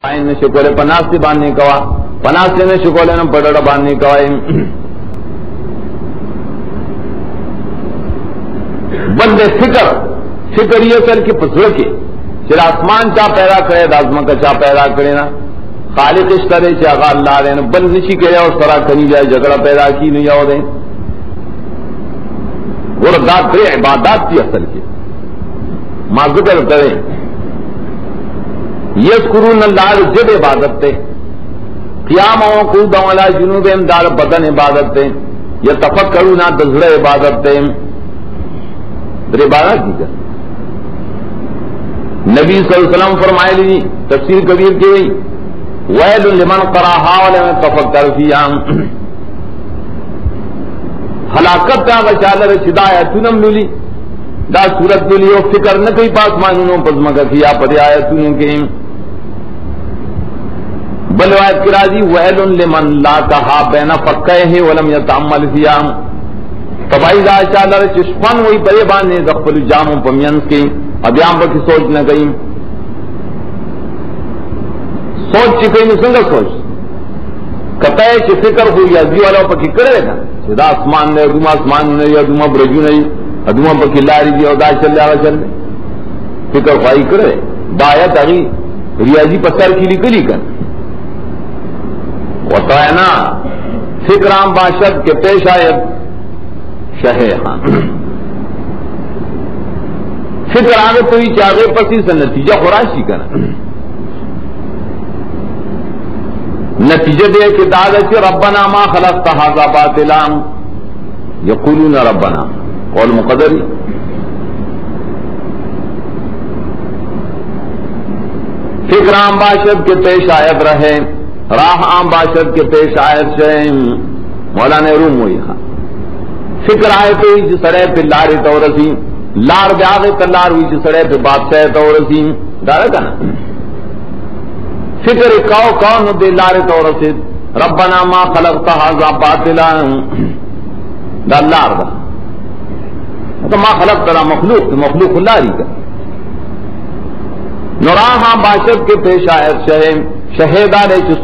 نے شکولے پناس سے باندھنے کوا پناس سے نے شکولے نے پڑڑا باندھنے کوا بندے فکر یہ سر کی پسڑ کے چر آسمان چا پیدا کرے دازما کا چا پیدا کرے نا خالق اس طرح سے آغا اللہ رہے نا بند نشی کرے اور سرا کنی جائے جگڑا پیدا کی نہیں جاؤ دیں اور داد کرے عبادات کی اصل کی ما ذکر کریں یذکرون اللہ جب عبادت تے قیام و قعود علی جنوبہم دار بدن عبادت تے یتفکرون دزڑ عبادت تے در عبادت کی کر نبی صلی اللہ علیہ وسلم فرمائے لی تفسیر کبیر کی ہوئی ویل لمن قرأھا ولم يتفکر فیہا ہلاکت تا بچالر ہدایتونم للی دا صورت للی و فکر نہ کوئی پاس مانونوں پزمکا کیا پدے آیتونوں کے بل روایت کی راضی ویل لمن لا کہا بین فقہ ولم یتعمل فیہا تبائی دا چالر چشپن وہی پرے بانے زخفل جاموں پمینس کی اب یہاں پر کی سوچ نہ گئی سوچ چکئی میں سنگا سوچ کتائے چی فکر ہوئی ازی والا پکی کرے گا دا آسمان نے ادوما آسمان نے ادوما برجو نہیں ادوما پکی لاری دی اور دا چل جاگا چل دے فکر خواہی کرے دایت اگی ریاضی پسر کی لکلی کر وطائنا فکرام باشد کے پیش آیت شہے ہاں فکر آگے تو ہی چاہے پسی سے نتیجہ خوراشی کرنا نتیجہ دے کہ دادا چی ربنا ما خلقت ھذا باطلا یقولون ربنا قول مقدری فکر عام باشد کے پیش آیت رہے راہ عام باشد کے پیش آیت سے مولانا روم ہوئی ہاں فکر آئے تو ہی جسڑے پہ لاری تورسی لار بیاغی تلار ہوئی جسڑے پہ بادشاہ تورسی دارے کا نا فکر کاؤ دے لارے تورسی ربنا ما خلقت ھذا باطلا دا لار دا تو ما خلقت لا مخلوق لاری کا نراہاں باشد کے پیش آیت شہیدہ چ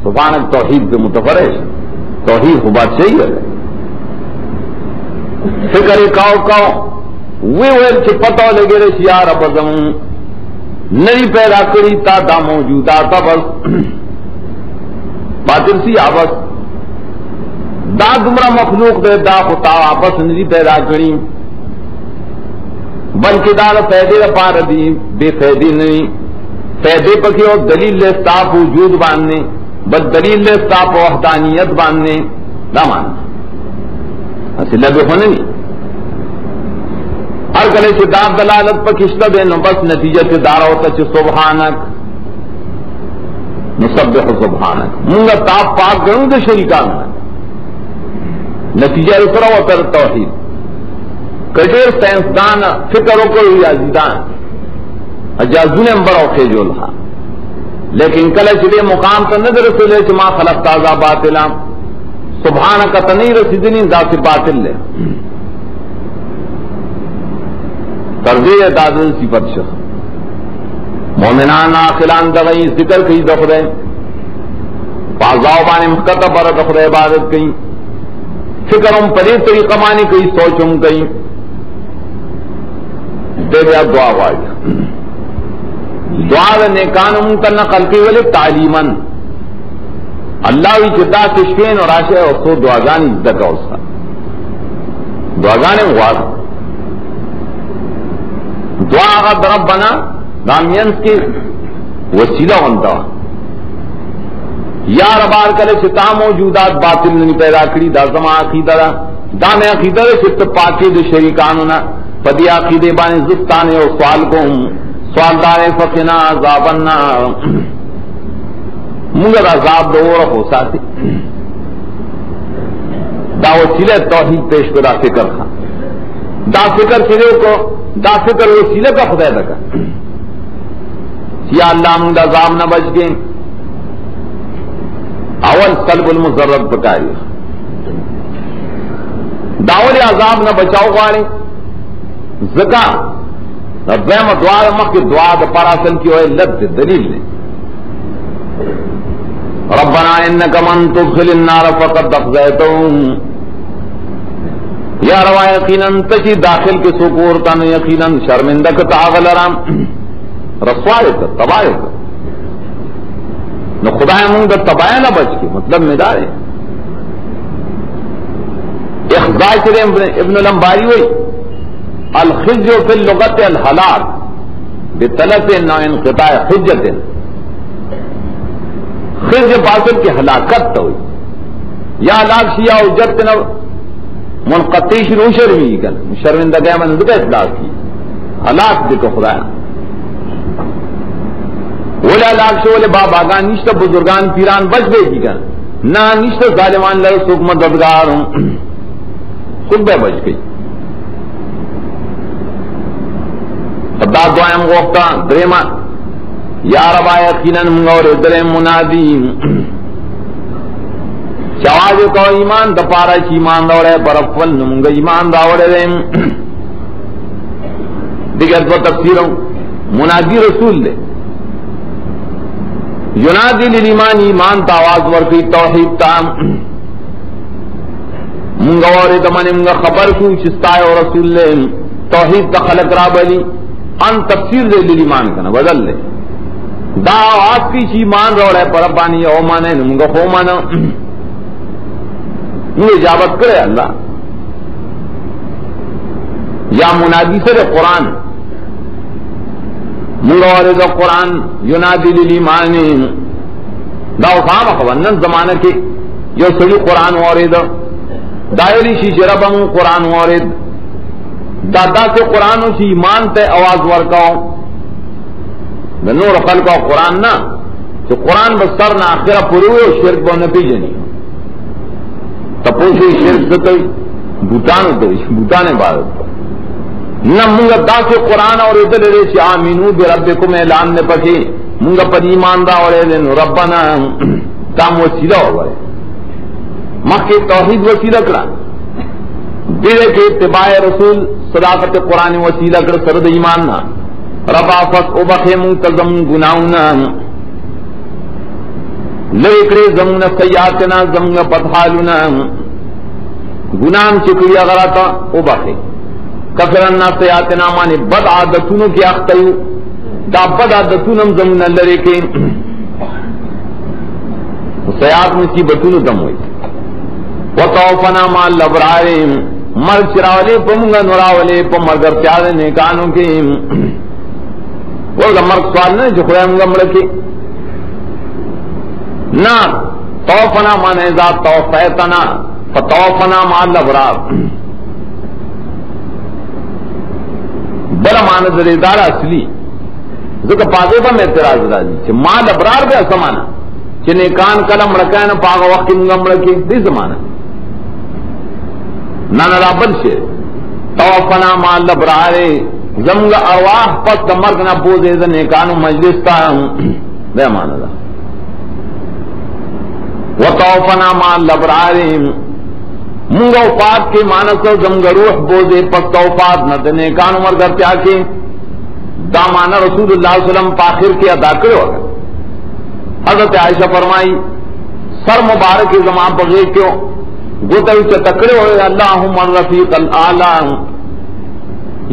سبحانک توحید کے متفرش توحید خوب بات صحیح ہے فکر کاؤ ویل چ پتہ لگے رہی یار ابزم نئی پیدا کری تا دا موجودات بس باطل سی آبس دا گمرا مخلوق دے دا خطا آپس نئی پیدا کری بلکہ دار فیدے پار دی بے فیدی نہیں فیدے پکی اور دلیل لے صاف وجود باندھنے بس دلیل لے صاف وحدانیت باندھنے نہ ماننا ایسے لگے ہونے نہیں ہر گلے سے دار دلالت پر کشتہ دے نو بس نتیجہ سے دارا ہوتا چھ سبحانک نسبح سبحانک منگا تاپ پاک گروں دے شریکان نتیجہ رسرہ ہوتا ہے توحید کٹیر سائنسدان فکروں کو ریاضیدان اجازون امبر اوکے جو لہا لیکن کل چلے مقام تا نظر رسولے چھ ما خلقت ھذا باطلا سبحانک تنی رسیدنی ذات باطل لے تردی دادن صفت شخص مومنان آخلان دغئی ذکر کئی دخدے پازاؤ بانے مخطب پر دخدے عبادت کئی فکرم پری طریقہ مانی کئی سوچم کئی دے بیا دعا وائی دعا نیکان منتن خلقی ولی تعلیمن اللہ وی جدا کشکین اور آشے اور سو دعاگانی دکا اس کا دعاگانے مواد دعا آغا ربنا دامینس کی وسیلہ ہوتا یا ربار کرے چھتا موجودات باطل نہیں پیدا کری دا زمان عقیدہ دا میں عقیدہ چھتا پاکی دو شریکانونا پدی عقیدے بانے زفتانے اور سوال کو سوال دارے فقنا عذابنا مگر عذاب دور ہو ساتے دا وسیلہ توحید پیش کرا فکر خواہ دا فکر سرے کو دا فکر وسیلہ کا خدا دکا یا اللہ من دا عذاب نہ بچ گئے اول قلب المزرد بکاری داول عذاب نہ بچاؤ گاڑے زکا دویم دعا مخ کی دعا د پر اصل کی ہوئے لب دلیل نے ربنا انک من تدخل النار فقد اخزیتهم یا روا یقیناً تشی داخل کے سکور تن یقیناً شرمندہ کا تعغلرام رسوائے کا تباہ کا نہ خدا منگ دا تباہ نہ بچ کے مطلب مدارے اخزاء چلے ابن الانباری ہوئی الخزي في اللغة الهلاك بطلب نو انقطاع حجت خزي باطل کی ہلاکت تو ہوئی یا ہلاک شیا حجت نہ منقطع شروع شرمی کن شرمندہ گیا من دکا اطلاق کی ہلاک دے تو خدا ولی ہلاک شو ولی باب آگان نشتا بزرگان پیران بچ گئے کی کن نا نشتا ظالمان لئے سوک مددگار خود بے بچ گئی دا دعائم غوفتا دریما یا ربا یقیناً منگور درم منادیم چواز کو ایمان دپارا چی ایمان دوڑے برفل نمونگا ایمان داوڑے دیم دیگر دو تفسیروں منادی رسول دے ینادی للایمان ایمان تاواز ورکی توحید تام منگور دمانی منگا خبر شو چستائے و رسول لے توحید تا خلق رابلی ان تفسیر دے للایمان کنا بدل لے دا آواز کی چی ایمان روڑے پربانی او مانے نمونگا خو مانا یہ اجابت کرے اللہ یا منادی سے قرآن منگورد قرآن ینادی للایمان دا خام خبرنن زمانہ کے یو سڑی قرآن وارد دائری شیش ربم قرآن وارد دادا سے قرآن اسی ایمان تے آواز ورکاؤ نور خلقا قرآن نہ تو قرآن بس سر نہ آخرہ پروے شرک بو نپی جنی تپوشی شرک سے بوتان بوتان عبادت نہ منگا دا سے قرآن اور ادھر لے سے آمینو بربکم اعلان نے پکے منگا پر ایمان دا اور اعلان ربنا کام وسیلہ ہو گئے مکہ توحید وسیلہ کرا دیرے کے اتباع رسول صداقت قرآن وسیلہ کر سرد ایمان نا ربا فس ابخ منتظم گناہنا لیکرے زمون سیاتنا زمون بدحالنا گناہم چکری اغراتا ابخ کفرنا سیاتنا مانے بد عادتونوں کی اختیو دا بد عادتونم زمون لرے کے سیات مصیبتونوں دم ہوئی وطوفنا مال لبراریم مر چراولے پمگا نراولے پمگر پیارے نیکانوں کے وہ مرگ سوال نہیں جو خدا منگا مڑکے نہ توفنا مانے ذات توفیتنا فتوفنا مال لبرار بڑا مانا ذریدار اصلی ذکر پاگے با میں اعتراض راجی چھے مال لبرار بے اسمانا چھے نیکان کلم مڑکائے نا پاگا وقتی منگا مڑکے دی زمانا نانا رابل سے توفنا مال لبرارے زمگا ارواح پس دمرگ نا بوزے زن نیکانو مجلس تا بے مانا دا وطوفنا مال لبرارے منگا وفات کے مانسو زمگا روح بوزے پس توفات نا نیکانو مرگر تیا کے دا مانا رسول اللہ صلی اللہ علیہ وسلم پاخر کے ادا کرے ہوگا حضرت عائشہ فرمائی سر مبارک زمان بغیر کیوں گوتا ہی تکڑے ہوئے اللہم الرفیق العالی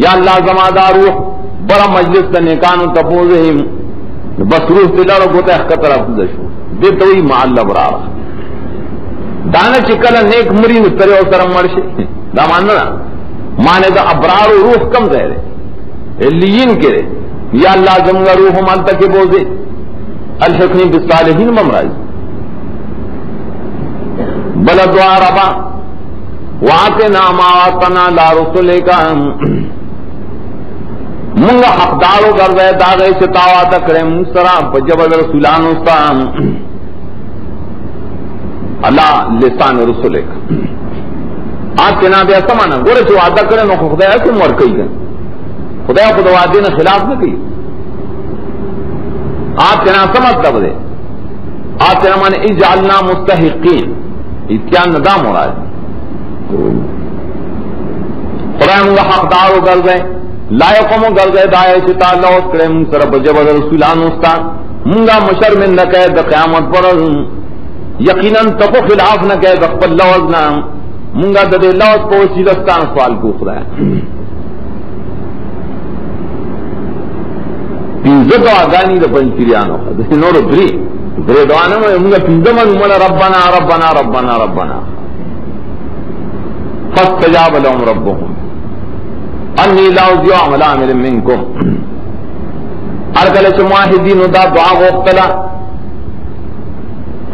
یا اللہ زمادار روح بڑا مجلس تا نیکانو تپوزہم بس روح تلار گوتا اخکتر افدشو دیتا ہوئی معال لبرارا دانا چکل نیک مرین ترے و سرم مرشے دا ماننا مانے دا ابرار روح کم زہرے لیین کرے یا اللہ زمگا روح مالتا کے بوزے الحقنی بالصالحین ممرائی بل دعا ربا واتنا ما واتنا لا رسولے کا منگا حقدارو گردے داغے چتاوا تکڑے مسترا بجبد رسولانو سام اللہ لسان رسولے کا آتنا بے سمانا گورے چو وعدہ کرے نو خدا ایسے مرکئی گئے خدا خدا وعدے نے خلاف نہ کی آتنا سمجھ تب دے آتنا مانے اجعلنا مستحقین اتیان ندام ہو رہا ہے خدا منگا حقدارو گردے لا یقوم گرزے دائے چتا لوت کرے من سر بجبر رسولان استا منگا مشر من نکے دا قیامت پر یقیناً تکو خلاف نکے دا قبل لوزنا منگا دا دے لوز کو وسیلستان سوال کو خدا ہے پینزد و آگانی دا پنچیریانو دا نورو دری درے دوانم منگا پینزمن مولا ربنا ربنا ربنا ربنا فاستجاب لهم ربهم انی لا اضیع عمل عامل منکم ارکل چ موحدین دا دعا غوښتلا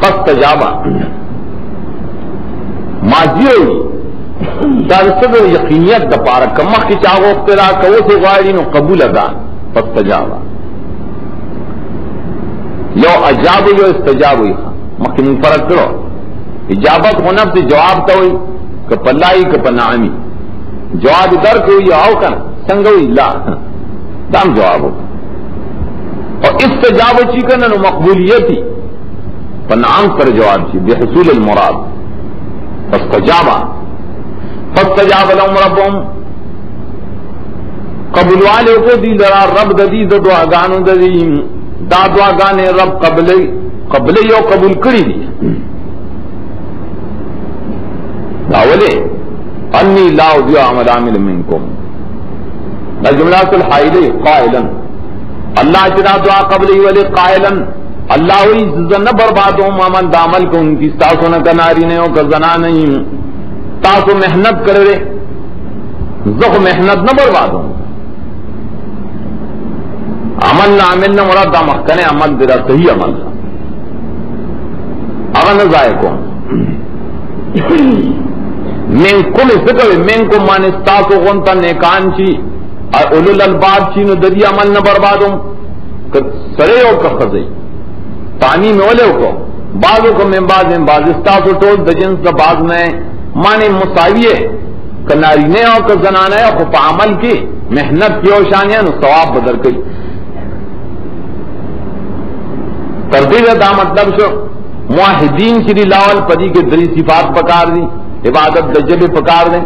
فاستجاب ماضی دا څه یقینیت د پاره کمه کی چا غوښتلا کوو څه غواړي نو قبول ادا فاستجاب یو اجاب یو استجاب وي مخکې من فرق کړو اجابت ہونا سے جواب ته وي ک پلای ک پنامی جواب در کو یہ آؤ کر سنگوئی لا دام جواب ہو اور استجاب چی کرنا نو مقبولیت ہی پنام پر جواب چی بحصول المراد فاستجاب لهم ربهم قبول والے کو دی لرا رب ددی دعا گانو ددی دا دعا گانے رب قبل یو قبول کری دی داولے انی لا اضیع عمل عامل منکم جملات الحائل قائلا اللہ چنا دعا قبلی ولی قائلا اللہ ہوئی زن بربادوں مامن دامل کو ان کی تاسو نہ کناری نے ہو کا زنا نہیں تاسو محنت کرے زخ محنت نہ بربادوں عمل نہ عمل نہ مراد دا مخکنے عمل دیرا صحیح عمل اگر نہ ضائع کو من کل ذکر من کو مان استاسو غنتا نیکان چی اولو الالباب چی نو ددی عمل نہ بربادوں سرے او کا خزئی پانی میں اولے کو بعضوں کو من باز استاسو ٹول دجنس دا باز میں مانے مساویے کناری نے او کا زنانا ہے خو پا عمل کی محنت کی او شانیاں نو ثواب بدر کئی تردید دا مطلب شو موحدین شری لاول پدی کے دری صفات پکار دی عبادت دجب پکار دیں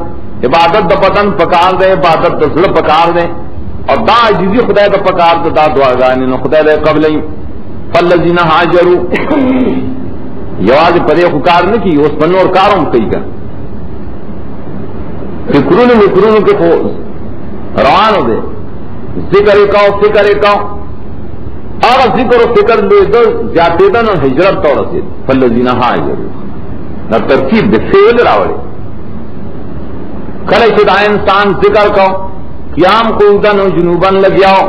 عبادت دا بدن پکار دیں عبادت دا ذل پکار دیں اور دا عجیزی خدا دا پکار دا دعا گانے نو خدا دا قبلیں فالذین ہاجروا یواز پدے خکار نہ کی اس پنور کاروں کئی کر فکرون کے خو روان ہو دے ذکر ایکاؤ اور ذکر و فکر لے دو جاتے دن اور ہجرت تو رسید فالذین ہاجروا نہ ترکیب دے فعل راوڑے کھلے شدہ انسان ذکر کو قیام کو ادن و جنوبن لگیاؤ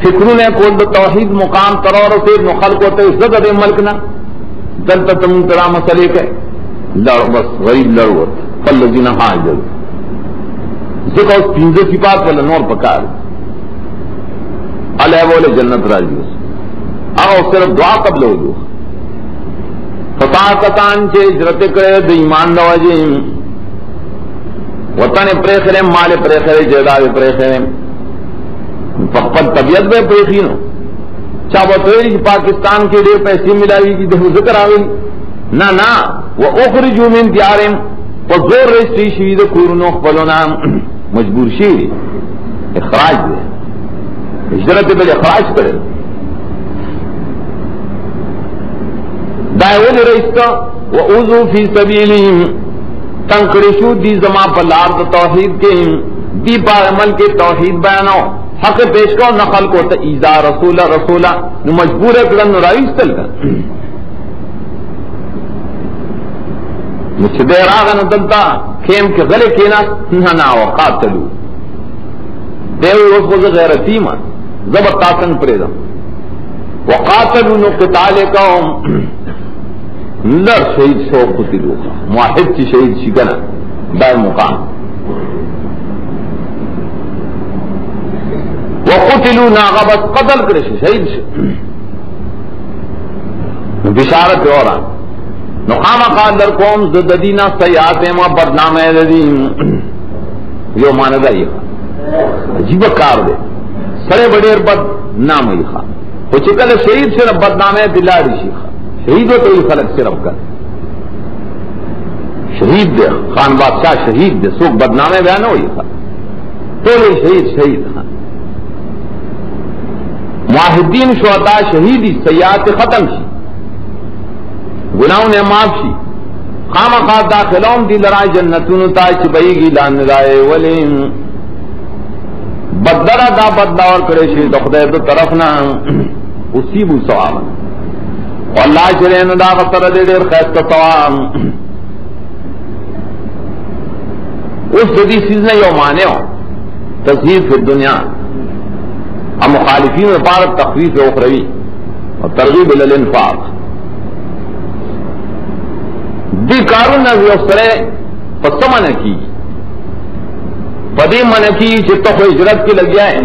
فکروں نے کول دو توحید مقام ترور سے مخلق ہوتے عزت دے ملک نہ دلتا تم ترا مسئلے کے لڑ بس غریب لڑو فالذین ہاجروا ذکر اس پینزے صفات والا نور پکار علیہ بولے جنت راجی اور صرف دعا قبل ہو دو فتاقتان چے اجرت کرے دا ایمان دواجے وطن پریخرے مال پریخرے جیداد پریخرے پپت طبیعت بے پریخینو چاہ بطوری پاکستان کے لیے پیسے ملاوی کی دہو ذکر آگئی نا وہ اخرجو من دیارم و زور رستی شوید کورنو خبلونا مجبور شوید اخراج دے اجرت بل اخراج کرے دائول رئیستا وَأُوذُوا فِي سَبِيلِهِمْ تنکرشو دی زمان پر لارد توحید کے دی پا عمل کے توحید بیانو حق پیش کو نقل کو تا ایزا رسولہ نو مجبور اکرن نو رائیس تل کر مجھ دیر آگا ندلتا خیم کے غلے کینا نا وقاتلو دیوی اس کو غیرتی من زبط تاسن پریدم وقاتلو نو قتال قوم لڑ شہید شو قتلو موحد چی شہید شکنا دائم مقام وقتلو ناغبت قتل کرش شہید بشارت اورا نقام قال در قوم زددینا سیات ما بدنام ایدین یو ماندہ یہ عجیب کار دے سرے بڑیر بد نام یہ خواہ وہ چکل شہید سے رب بدنام ہے دلاری شیخا شہید ہو تو یہ خلق سے رب کر شہید دے خان بادشاہ شہید دے سوک بدنام بیان ہو یہ خواہ تو شہید ہاں معاہدین شہداء شہیدی سیئات ختم شی گناہوں نے معاف شی خامخواہ داخلون دی لرائے جنتون تا چبئی گی لان رائے ولیم بدرہ دا بددور کرے شی دخدے دو طرفنا اصیبو ثواب واللہ چرین دا غطر دے دیر خیست ثواب اس جدی سیزنے یو مانے ہو تصحیح فی الدنیا ہم مخالفین میں پارت تخفیف اخروی اور ترغیب الانفاق دی کارون نہ سرے پس من کی پدی من کی چتو کو ہجرت کی لگ جائے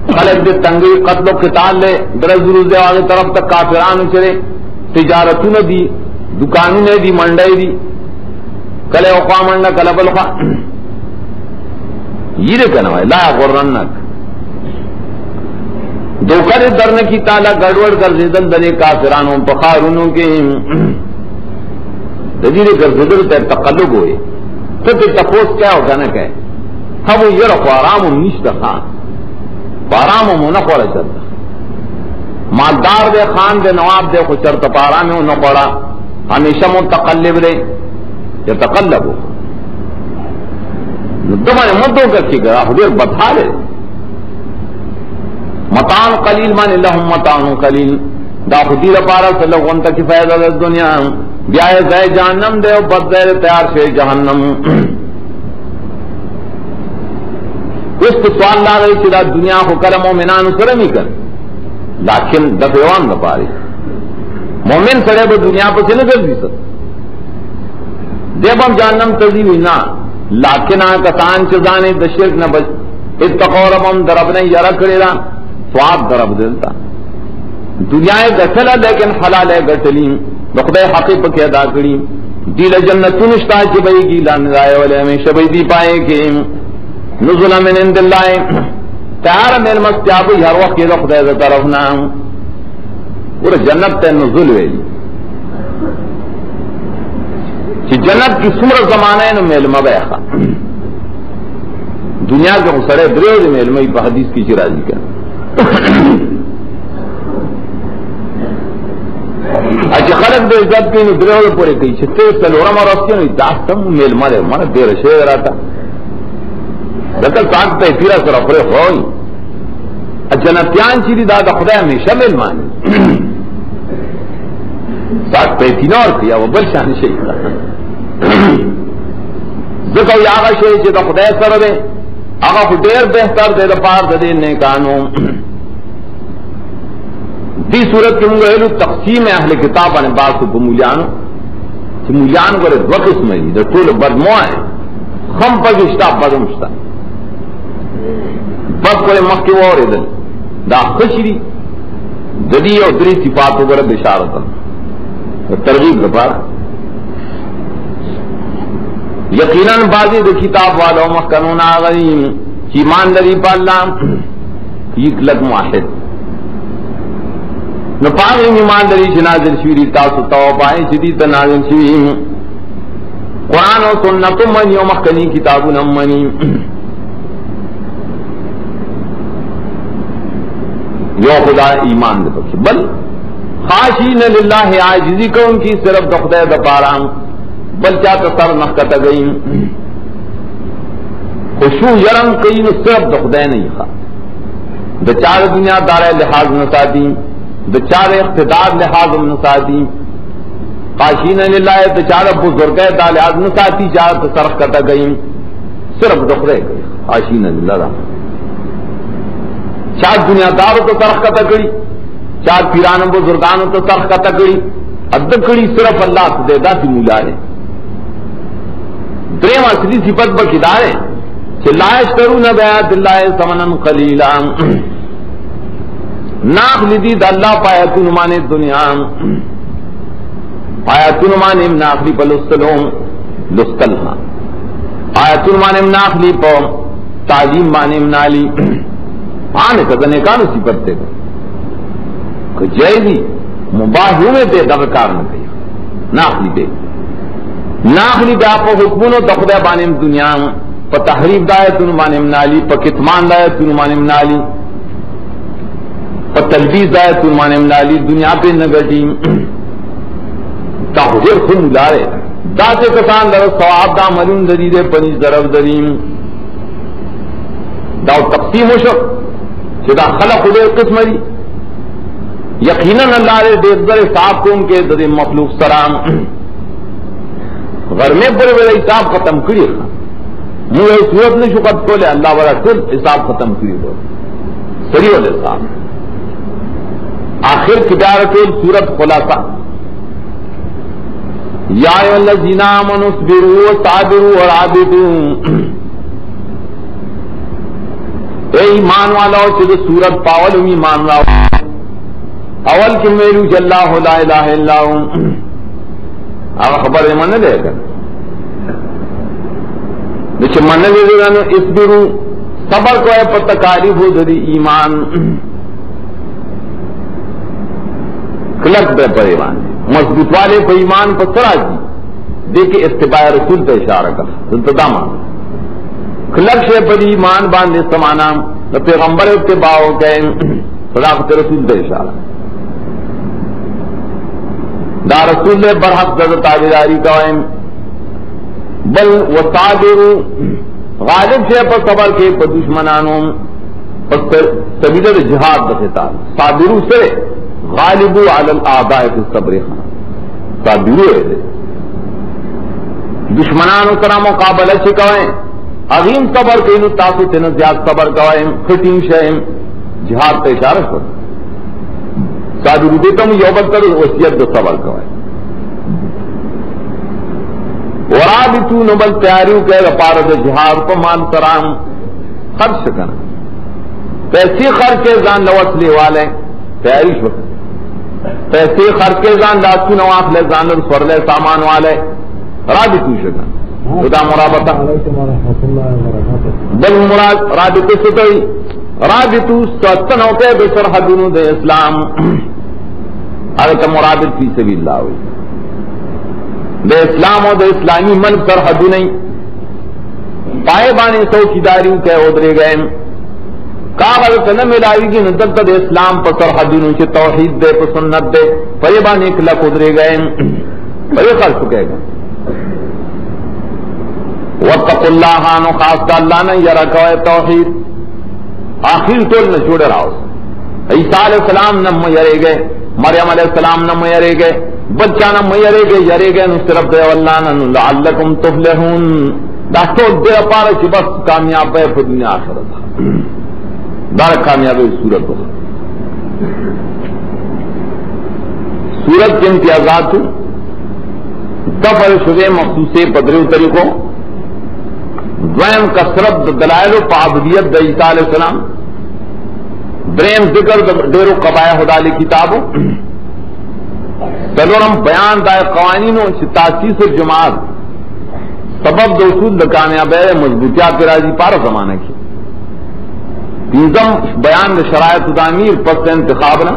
خلق دے تنگی قتل و قتال لے درز روزے والے طرف تک کافران چلے تجارتوں نے دی دکانوں نے دی منڈائی دی کلے اوقا منڈا کلے بلخا یہ دے کہنا ہے لا غرنک دوکر درن کی تالا گڑوڑ کر زیدل دلے کافرانوں پخارونوں کے دجیرے کر زیدل تے تقلب ہوئے تو تے تپوس کیا ہوگا نہ کہ ہم وہ یہ رکھو آرام و نیشت خان پارام و منہ پڑا چلتا مالدار دے خان دے نواب دے خو چرتا پارام و نہ پڑا ہمیشہ متقلب رہے یا تقلب ہو تمہارے مدوں کر کے گیا حضور بتا رہے متان قلیل مان لهم متان قلیل دا خودی رپارا صلی اللہ علیہ وسلم کی فائدہ دے دنیا بیائے زائے جہنم دے و بد زائے تیار سے جہنم اس تو سوال لا گئی کہ دنیا کو کرم مومنان سرمی کر لیکن دفعوان نہ پاری مومن سرے وہ دنیا پر سے نہ کر دی سکتے دیب ہم جہنم تزی ہوئی نا لیکن کسان چزانے دشرک نہ بچ اتقورم ہم درب نہیں یرا کرے را سواب درب دلتا دنیا گٹل لیکن حلال گٹلیم بخدے حقیق کے ادا کری دیل جنتون اشتا چبئی کی لان رائے والے ہمیشہ بھئی دی پائے کہ نزل من عند اللہ تیار میل مستیابی ہر وقت یہ خدے دا طرف نا پورا جنت تے نزل ویلی کہ جنت کی سمر زمانہ نو میل مبیخا دنیا کے خسرے دریو میل میں پا حدیث کی چرازی کر اچھا خلق دے عزت کی نو دریو پورے کئی چھتے سلورم اور رسکی نو داستم میل مارے مانا دیر شیر آتا دکل ساکھ تا اتیرا سر افرے خوئی جنتیان چیری دادا خدا ہمیشہ میل مانی ساکھ تا اتینا اور کیا وہ بل شان شیئی ذکر یا آغا شیئی چی دا خدا سر دے آغا کو دیر بہتر دے دا پار دے دینے کانو دی صورت کے منگو ایلو تقسیم اہل کتاب آنے باز کو مولیانو چی مولیان کو دو قسم ہے دا طول بدموہ ہے خم پگشتا بدمشتا بس کو مخی وور ادل دا خشری جدی اور دری صفاتوں پر بشارتا ترغیب لپارا یقیناً بازی دا کتاب والا مخکنون آغرین چی مان لری پا اللہ یک لگ معاہد نپاغی ایمان لری چی نازل شویری تاسو توبائیں چی دیتا نازل شویری قرآن و سنت منی و مخکنی کتابون منی یو خدا ایمان دے پکشی بل خاشین للہ عاجزی کو ان کی صرف دخدے دپارام بل چاہتا سر نخکتا گئی خشوع یرم کئی نو صرف دخدے نہیں خواہ دا چار دنیا دارے لحاظ نساتی دا چار اقتدار لحاظ نساتی خاشین للہ دا چار بزرگے دا لحاظ نساتی چاہتا سر کتا گئی صرف دخدے گئی خاشین للہ دا چار دنیا داروں تو سرخ کا تکڑی چار پیرانوں بزرگانوں تو سرخ کا تکڑی ادکڑی صرف اللہ سے دے دا سی مولارے دریم اصلی صفت بکدارے کہ لا یشترون بیعت اللہ ثمنا قلیلا ناخ لدی دا اللہ پایتون مانے دنیا پایتون مانے ناخلی پا لستلوم لستلہا پایتون مانے ناخلی پا تعلیم مانے منالی آنے کتنے کانو سی پرتے گا کہ جائزی مباہیوں میں دے دغکار نہ کہا ناخلی دے ناخلی دے آپ حکمونو تخدہ بانیم دنیا تحریف دایتن مان امنالی پا کتمان دایتن مان امنالی پا تلبیس دایتن مان امنالی دنیا پہ نگٹی تحجر خون لارے دا سے کسان در ثواب دا ملون دری دے پنیز درب دریم دا تقسیم ہو شک چدا خلق دے قسم دی یقیناً اللہ رے دیر در صاحب کو ان کے در مخلوق سرام غر میں پر بڑا حساب ختم کری منہ صورت نے شکت کو لے اللہ بڑا خود حساب ختم کری ہو سری والے صاحب آخر کتارت صورت خلاصہ یا ایھا الذین آمنوا اصبروا وصابروا ورابطوا اے ایمان والو چلو صورت پاول ایمان والو اول کی میرو اللہ لا الہ الا ہوں اب خبر ہے من دے گا دیکھ من دے گا اصبروا صبر کو ہے پر تکالیف ہو دری ایمان کلک بے پر ایمان مضبوط والے کو ایمان پر سرا جی دیکھے اتباع رسول پہ اشارہ کا انتظام کلک سے پر ایمان باندھے سمانا پیغمبر اتباع ہو گئے صداقت رسول پہ اشارہ دا رسول نے برحق در تابعداری قائم بل وصابروا غالب سے پر صبر کے پر دشمنانوں پر سبیل جہاد بخطاب صابروا سے غالبوا علی الاعداء فی الصبر صابروا ہے دشمنانوں سره مقابلہ چکوائیں عظیم صبر کینو تاسو تن زیاد صبر کوائیں خٹیم شیم جہاد پہ اشارہ کر صابروا دیتا ہوں یوبل کر وصیت دو صبر کوائیں ورابطو نبل تیاریوں کہ پارد جہاد کو مان سرام خرچ کرنا پیسے خرچ کے زان لوسلے والے تیاری شو پیسے خرچ کے زان لاسو نواف لے زان سورلے سامان والے رابطو شکن خدا مرابطہ بل مراد رابطو ستوئی رابطو ستن ہوتے بسرحدنو دے اسلام اگر مرابط فی سبیل اللہ ہوئی دے اسلام اور دے اسلامی من سرحدو نہیں پائے بانے چوکیداریوں کے ادرے گئے کاغذ سے نہ ملاوی گی نظر دے اسلام پر سرحدو نیچے توحید دے پر سنت دے پائے بانے ایک لک ادرے گئے پائے خرچ چکے گئے واتقوا اللہ نو خاص کا اللہ نے یہ رکھا ہے توحید آخر تو نہ چھوڑ رہا عیسیٰ علیہ السلام نہ میرے گئے مریم علیہ السلام نہ میرے گئے بچہ نہ میرے گئے یرے گئے نو صرف دے اللہ نہ لعلکم تفلحون داستو دے پار چ بس کامیاب ہے دنیا آخرت دار کامیاب ہے صورت ہو صورت کے امتیازات دفع شدے مخصوص پدریو طریقوں دویم کثرت دلائل و پابدیت د عیسیٰ علیہ السلام دریم ذکر ڈیرو قبائے خدا لی کتابوں سلورم بیان دائے قوانینوں تاسیس الجماعت سبب دوسول کامیاب مضبوطیات راضی پارا زمانہ کی تیزم بیان شرائط تعمیر پس انتخاب نہ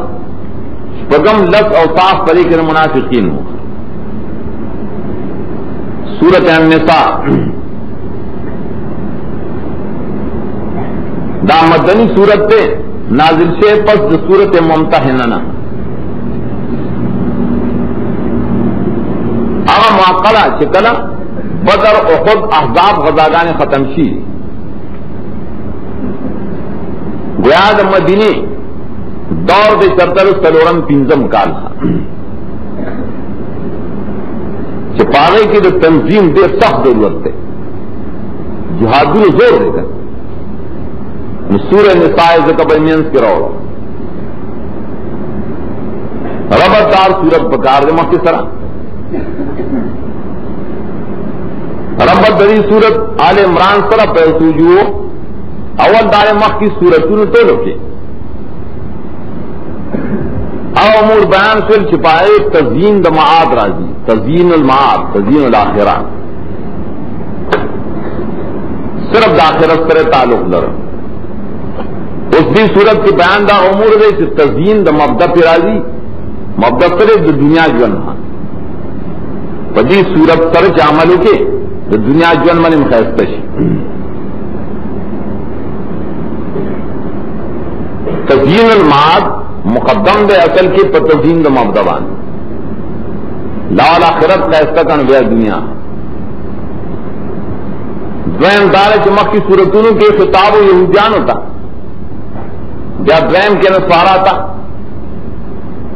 بگم لس اوصاف طریق منافقین ہو سورت النساء دا مدنی صورت پہ نازل سے پس صورت ممتحنہ اغا معقلہ چکلا بدر احد احزاب غزاگان ختم شی گویاد مدینی دور دے چرتر سلورم پینزم کال چپاغے کی جو تنظیم دے سخت ضرورت ہے جہادی زور دے کر سورہ نساء ذکر مینس کے رو ربط دار سورت بکار دے مکہ سرا ربط دری سورت آل عمران سرا پیسو جو اول دار مکھ کی سورتوں تو لوکے او امور بیان سر چھپائے تزیین دا معاد راضی تزیین المعاد تزیین الاخرہ صرف داخرت کرے تعلق لر اس بھی صورت کی بیان دا امور دے کہ تزیین دا مبدا پہ راضی مبدا کرے دا دنیا جون پدی صورت سر عملوں کے دا دنیا جون من مخیستشی تزیین المعاد مقدم دے اصل کی پر تزیین دا مبدبان لا الاخرت کا استقن بیا دنیا دویم دار چمک کی صورتوں کے خطاب و یہودیان ہوتا یا دویم کے نسوارا تھا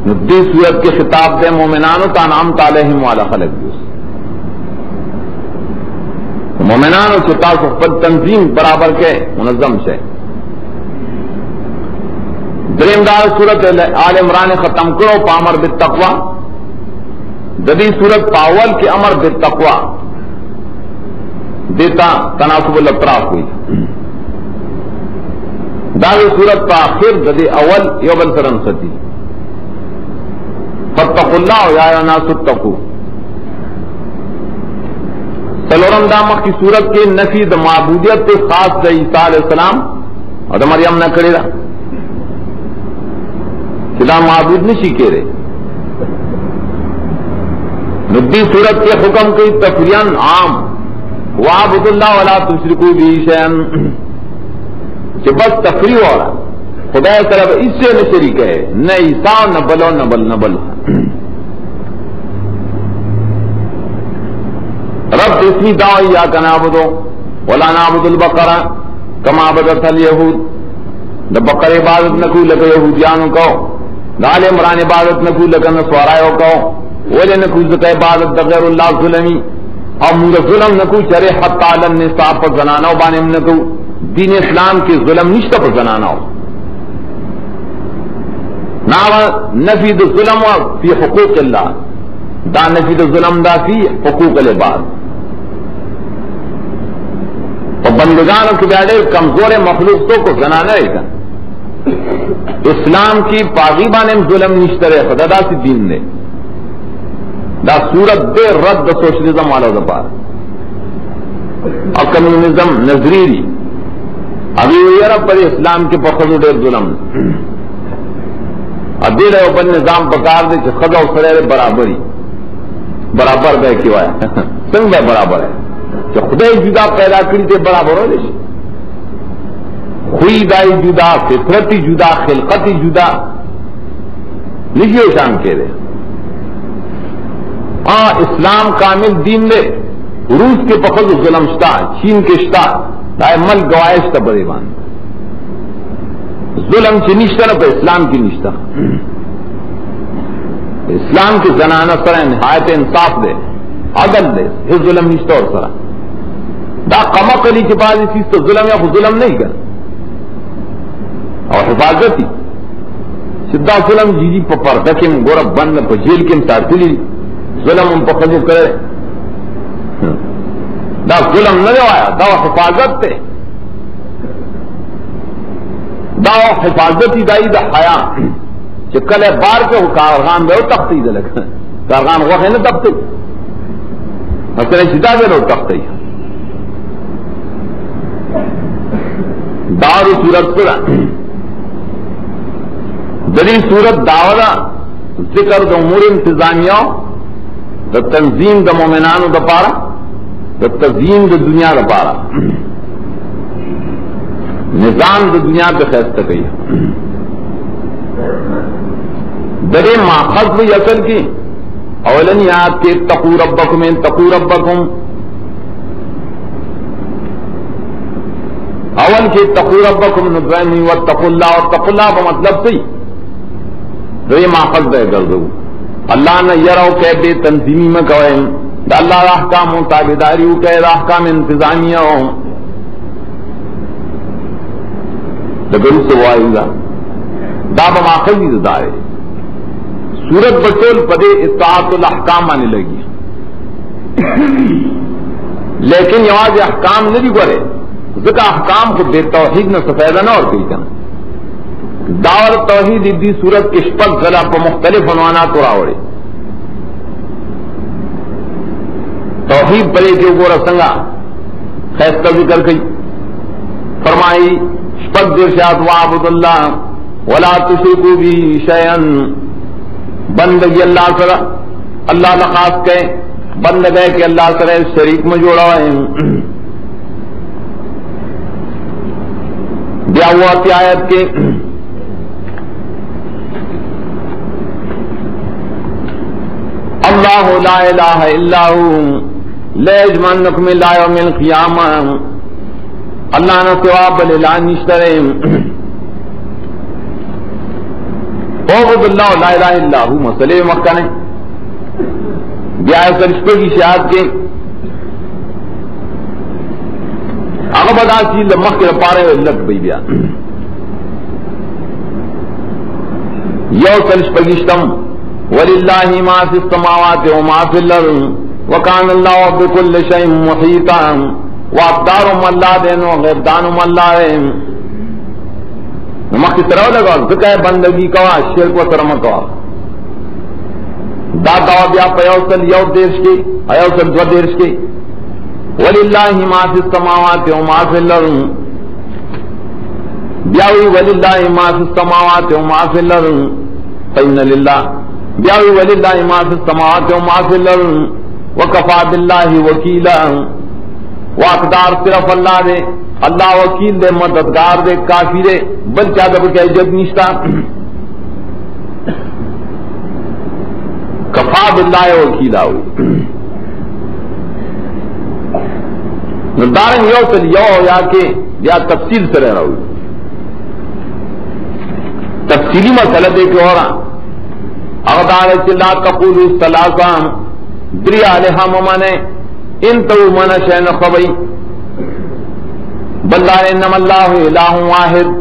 ندی صورت کے خطاب دے مومنان تا نام علیہم والا خلق دیوس مومنان و چتا صحبت تنظیم برابر کے منظم سے دریم دار صورت آل عمران ختم کرو پامر بالتقوی جدی صورت پاول کے امر بالتقوی دیتا تناسب الاطراف ہوئی داغی صورت کا آخر جدی اول یوبل سرن ستی فتقوا اللہ یا ناس اتقوا سلورم دامک کی صورت کی نفی د معبودیت کے خاص د عیسیٰ علیہ السلام اور د مریم نہ کرے گا خدا معبود نشی کے رہے ندی صورت کے حکم کی تفریحاً عام وعبد اللہ ولا تشرکوا به شیئا کہ بس تفریح ہو رہا خدا طرف اس سے نہ شریک ہے نہ عیسیٰ نہ بلو نہ بل رب اسمی دعوی یا کا نعبدو ولا نعبد البقرہ کما عبدت الیہود دا بقر عبادت نکو لگا یہودیانوں کو دال عمران عبادت نکو لگا نسوارائیوں کو ولی نکو زکا عبادت دا غیر اللہ ظلمی اور مور ظلم نکو چرے حتی عالم نساء پر زناناو بانم نکو دین اسلام کی ظلم نشتا پر زناناو نفی دا ظلم فی حقوق اللہ دا نفی دا ظلم دا فی حقوق العباد اور بندگانوں کے بیڑے کمزور مخلوقوں کو زنانا رہے گا اسلام کی پاغیبان ظلم نشترے خدا سی دین نے دا صورت دے رد سوشلزم والا دپار اور کمیونزم نظریری ابھی یورپ پر اسلام کے پخذ ڈیر ظلم ابھی رہے اوپر نظام پکار دے کہ خدا سرے برابری برابر بے کیوں آیا سنگ بے برابر ہے کہ خدا جدا پیدا کری تے برابر ہو جائے خوئی دائی جدا فطرتی جدا خلقتی جدا لکھیو شان کے رہے اسلام کامل دین دے روس کے پخذ ظلم شتا چین کے شتا دائے مل گوائش تا بریبان ظلم چی نشتا نا پہ اسلام کی نشتا اسلام کی زنانہ سرہ نہایت انصاف دے عدل دے یہ ظلم نشتا اور سرہ دا قمق علی کے بعد اس چیز تو ظلم یا خود ظلم نہیں کر اور حفاظتی سدھا ظلم جی جی پا پردہ کم گورب بند پا جیل کم تارتلی ظلم ان پا خجو کرے دا ظلم نہ آیا دا حفاظت تے دا حفاظتی دائی دا حیا چکل بار کے کارغان دے تختی دے لکھ کارغان وقت ہے نا تختی اصلا جدا دے لو تختی دار صورت پڑا دلی صورت داولا ذکر دا امور انتظامیہ دا تنظیم دا مومنانو دا پارا دا تنظیم دا دنیا دا پارا نظام دا دنیا دا خیستہ کئی دلی ماخذ بھی اصل کی اولن یاد کے اتقوا ربکم اتقوا ربکم اول کے اتقوا ربکم ندوین واتقوا اللہ واتقوا اللہ کا مطلب سی دلی ماخذ بے گردو اللہ نے یرو کہ بے تنظیمی میں کوئیں دا اللہ احکام و تابداری ہو کہ احکام انتظامیہ ہو لگرو سے وائی گا دا بماخذی دارے سورت بچول پدے اطاعت الاحکام آنے لگی لیکن یواز احکام نہیں گورے ذکا احکام کو بے توحید نہ سفیدہ نہ اور کوئی کنا دعوت توحید دی صورت کے شپک ذرا پر مختلف عنوانات راوڑے توحید پڑے کے اوپر سنگا خیستہ ذکر کی فرمائی شپک درشاد وعبد اللہ ولا تشرکوا به شیئا بندگی اللہ سرا اللہ نخاص کے بند گئے کہ اللہ سرا شریک میں جوڑا ہے بیا ہوا کی آیت کے اللہ لا الہ الا هو لیجمعنکم الی یوم القیامہ اللہ نہ سوا بل لا نشترے اعبد اللہ لا الہ الا هو مسئلے مکہ نے بیا کرشپے کی شہادت کے اگر بدا چیز لمخ کے پارے لگ بھئی بیا یو کرشپگشتم وللہ ما فی السماوات وما فی الارض وکان اللہ بکل شیء محیطا واقدارم اللہ دین وغیبدانم اللہ دین نمک کی طرح لگا ذکر بندگی کوا شرک و سرم کوا دا دعا بیا پیوصل یو دیرش کی ایوصل دو دیرش کی وللہ ما فی السماوات وما فی الارض بیاوی وللہ ما فی السماوات وما فی الارض فإن للہ بیاوی وللہ ما فی السماوات وما فی الارض وکفا باللہ وکیلا واقدار صرف اللہ دے اللہ وکیل دے مددگار دے کافی دے بل چاہ دب کہ جب نشتا کفا باللہ وکیلا ہوئی ندارن یو سل یو یا کہ یا تفصیل سے رہ رہا ہوئی تفصیلی مسئلہ دے کے ہو رہا اغدار لا تقولوا ثلاثا دری علیہ ممانے ان تو من شین خبئی بل لا انما اللہ الہ واحد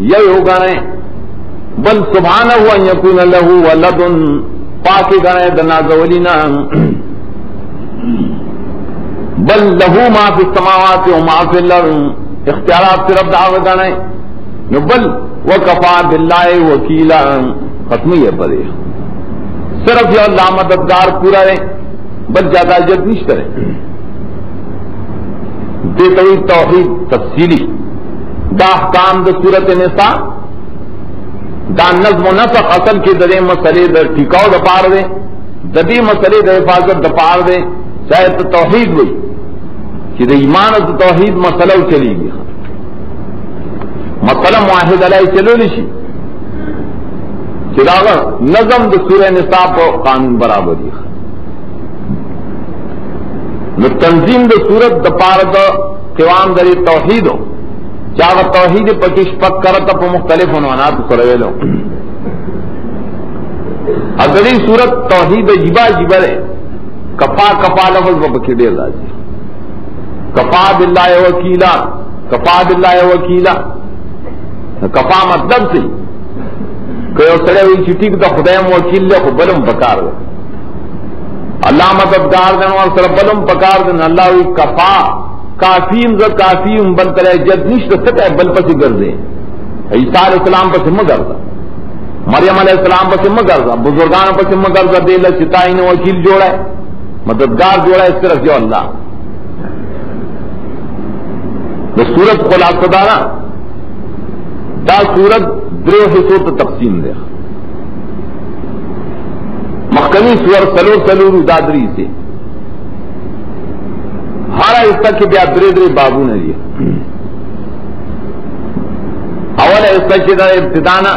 یہ ہوگا نے بل سبحانہ ان یکون له ولد پاکی گنے دنا زولینا بل له ما فی السماوات وما فی الارض اختیارات صرف دعوت گنے بل وکفا باللہ وکیلا ختمی ہے پڑے صرف یہ اللہ مددگار پورا ہے بل زیادہ جد نہیں کرے دیتوی توحید تفصیلی دا احکام دا صورت نساء دا نظم و نسق اصل کی دے مسئلے دا ٹھکاؤ دا پار دے ددی مسئلے دا حفاظت دا پار دے چاہے تو توحید ہوئی کہ دا ایمان دا توحید مسئلہ چلی گی مسئلہ معاہد علیہ چلو لشی چراغ نظم دا سورہ نساء کو قانون برابر دی نو تنظیم دا صورت دا پار دا قوام دری توحید ہو چاہا توحید پکش پک کرتا پا مختلف عنوانات سرویلو اگری صورت توحید جبا جبا رے کفا کفا لفظ با بکی دیر راجی کفا باللہ وکیلا کفا باللہ وکیلا کفا مطلب سی کہ سڑے ہوئی چٹی کا خدایم وکیل لے خبرم بکار دے اللہ مددگار دن اور سر بلم پکار دن اللہ ہوئی کفا کافیم ز کافیم بل کرے جد نشت سکے بل پسی گردے عیسیٰ علیہ السلام پسی مگرزا مریم علیہ السلام پسی مگرزا بزرگان پسی مگرزا دیل ستائین وکیل جوڑا ہے مددگار جوڑا ہے صرف جو اللہ تو سورت خلاصہ دارا دا سورت درو حصوں تقسیم دے مخکنی سور سلور دادری سے ہارا حصہ کے بیا درے بابو نے دیا اول حصہ کے در ابتدانا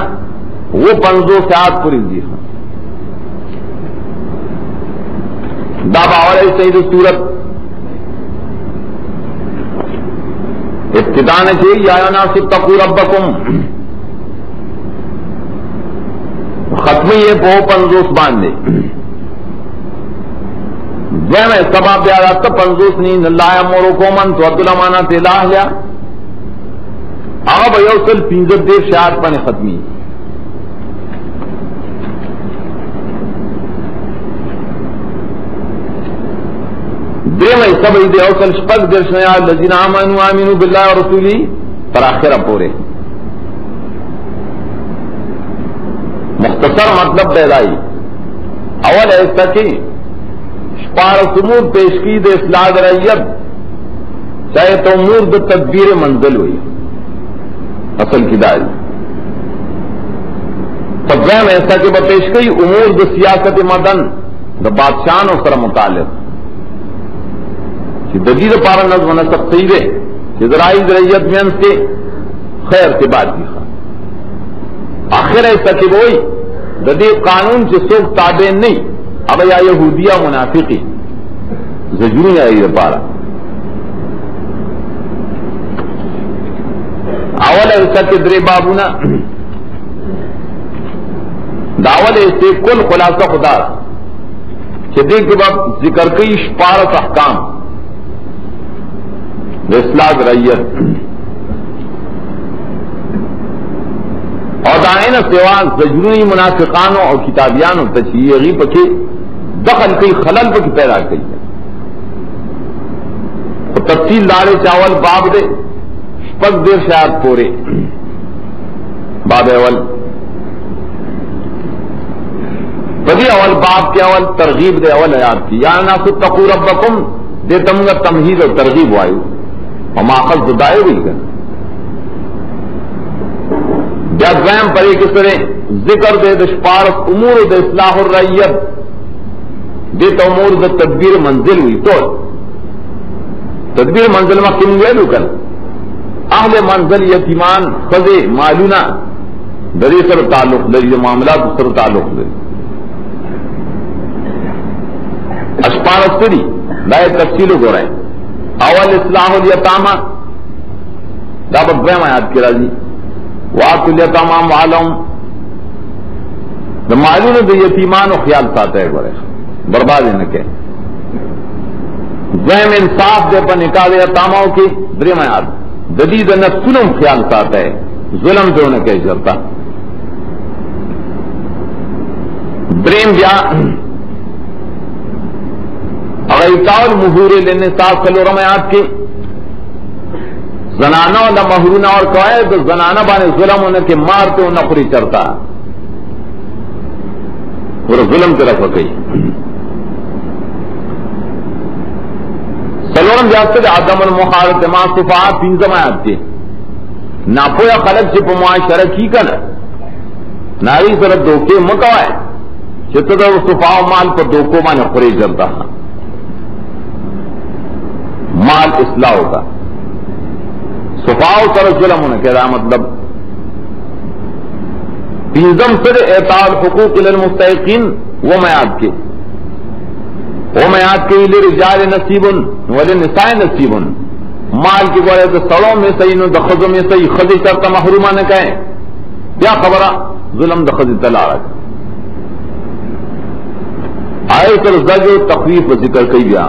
وہ 50 ساعت پوری دیا دابا اول حصہ سورت ابتدانا چاہیے یا ناس اتقوا ربکم ختمی ہے وہ 50 باندھے میں سبا پیارا تو 50 نہیں اللہ امور قومن تو عبد الامانات الہیا اب یوصل 50 دیر شاعت پنے ختمی دے میں سب دے اوصل شپک درشن یا الذین آمنوا آمنوا باللہ ورسولی پر آخرہ پورے مختصر مطلب پیدائی اول ایسا کی شپار سمور پیشکی دے اصلاح رعیت چاہے تو امور دے تدبیر منزل ہوئی اصل کی داری تبغیم ایسا کہ بپیشکی امور دے سیاست مدن دے بادشاہن و سر متعلق کہ دجید پارا نظم نسق صحیح ہے کہ ذرائی رعیت میں ان سے خیر کے بعد بھی آخر ایسا کہ وہی ددی قانون سے سوکھ تابع نہیں اب یا یہودیہ منافقی زجرون یا یہ پارا اول ایسا کے درے بابونا داول ایسے کل خلاصہ خدا کہ دیکھ کے بعد ذکر کئی شپارت احکام اصلاح ریت اور دائن سوان زجرونی منافقانوں اور کتابیانوں تشریعی پکے دخل کئی خلل پکی پیدا کئی ہے اور تفصیل دارے چاول باب دے شپک دیر شاید پورے باب اول بدی اول باب کے اول ترغیب دے اول آیات کی یا ناس اتقوا ربکم دے تمگا تمہید اور ترغیب وائیو اور ماخذ دائے بھی کر جب ویم پر ایک طرح ذکر دے دشپارت امور دے اصلاح الرعیت دے تو امور دے تدبیر منزل ہوئی تو تدبیر منزل میں کم ویلو کر اہل منزل یتیمان خزے معلونا دری سر تعلق دری معاملات سر تعلق دری اشپارت سری دائے تفصیلوں کو رہے اول اصلاح الیتامہ دابت ویم آیات کی راضی وآتوا الیتامى اموالهم دا معلوم دا یتیمان و خیال ساتا ہے گورے برباد نہ کہ ذہن انصاف دے پر نکال یتاماؤں کی دریم آیات جدید نفسنم خیال ساتا ہے ظلم دے انہیں کہ جرتا دریم بیا اغیطاء المہور للنساء سلورم آیات کی زنانہ نہ محرونا اور کوئے تو زنانہ بانے ظلم ہونے کے مارتے ہو نفری چرتا اور ظلم طرف ہو گئی سلورم جاتے تھے عدم المخالطۃ مع الصفاء تین آیات کی ناپویا خلق سے معاشرہ کی کن ناری طرف دھوکے مکوائے چتر صفاء مال پر دھوکوں میں نفری چرتا مال اصلاح ہوتا صفاء سر ظلم ہونے کے رہا مطلب تیزم سر اعطاء الحقوق للمستحقین وہ میعاد کے لرجال نصیب وللنساء نصیب مال کی گوڑے تو سڑوں میں صحیح نو دخذوں میں صحیح خزی چرتا محرومہ نہ کہیں کیا خبرہ ظلم دخذی تلا رکھ آئے سر زجر تخویف و ذکر کئی بیا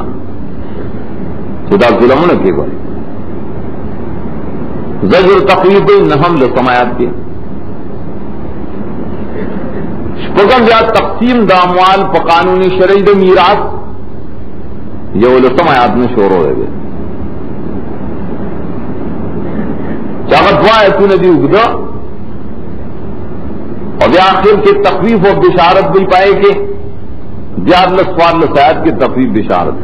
خدا ظلم نہ کی گوڑے زجر تقریب نہم لسمایات کے شپگم یا تقسیم دا اموال پا قانونی شرعی دا میراث یہ لسمایات میں شور ہو رہے چاہت ہوا ہے تو نے دی اگدا اور آخر کے تخفیف و بشارت بھی پائے کہ زیاد لسوار لسایات کی تخفیف بشارت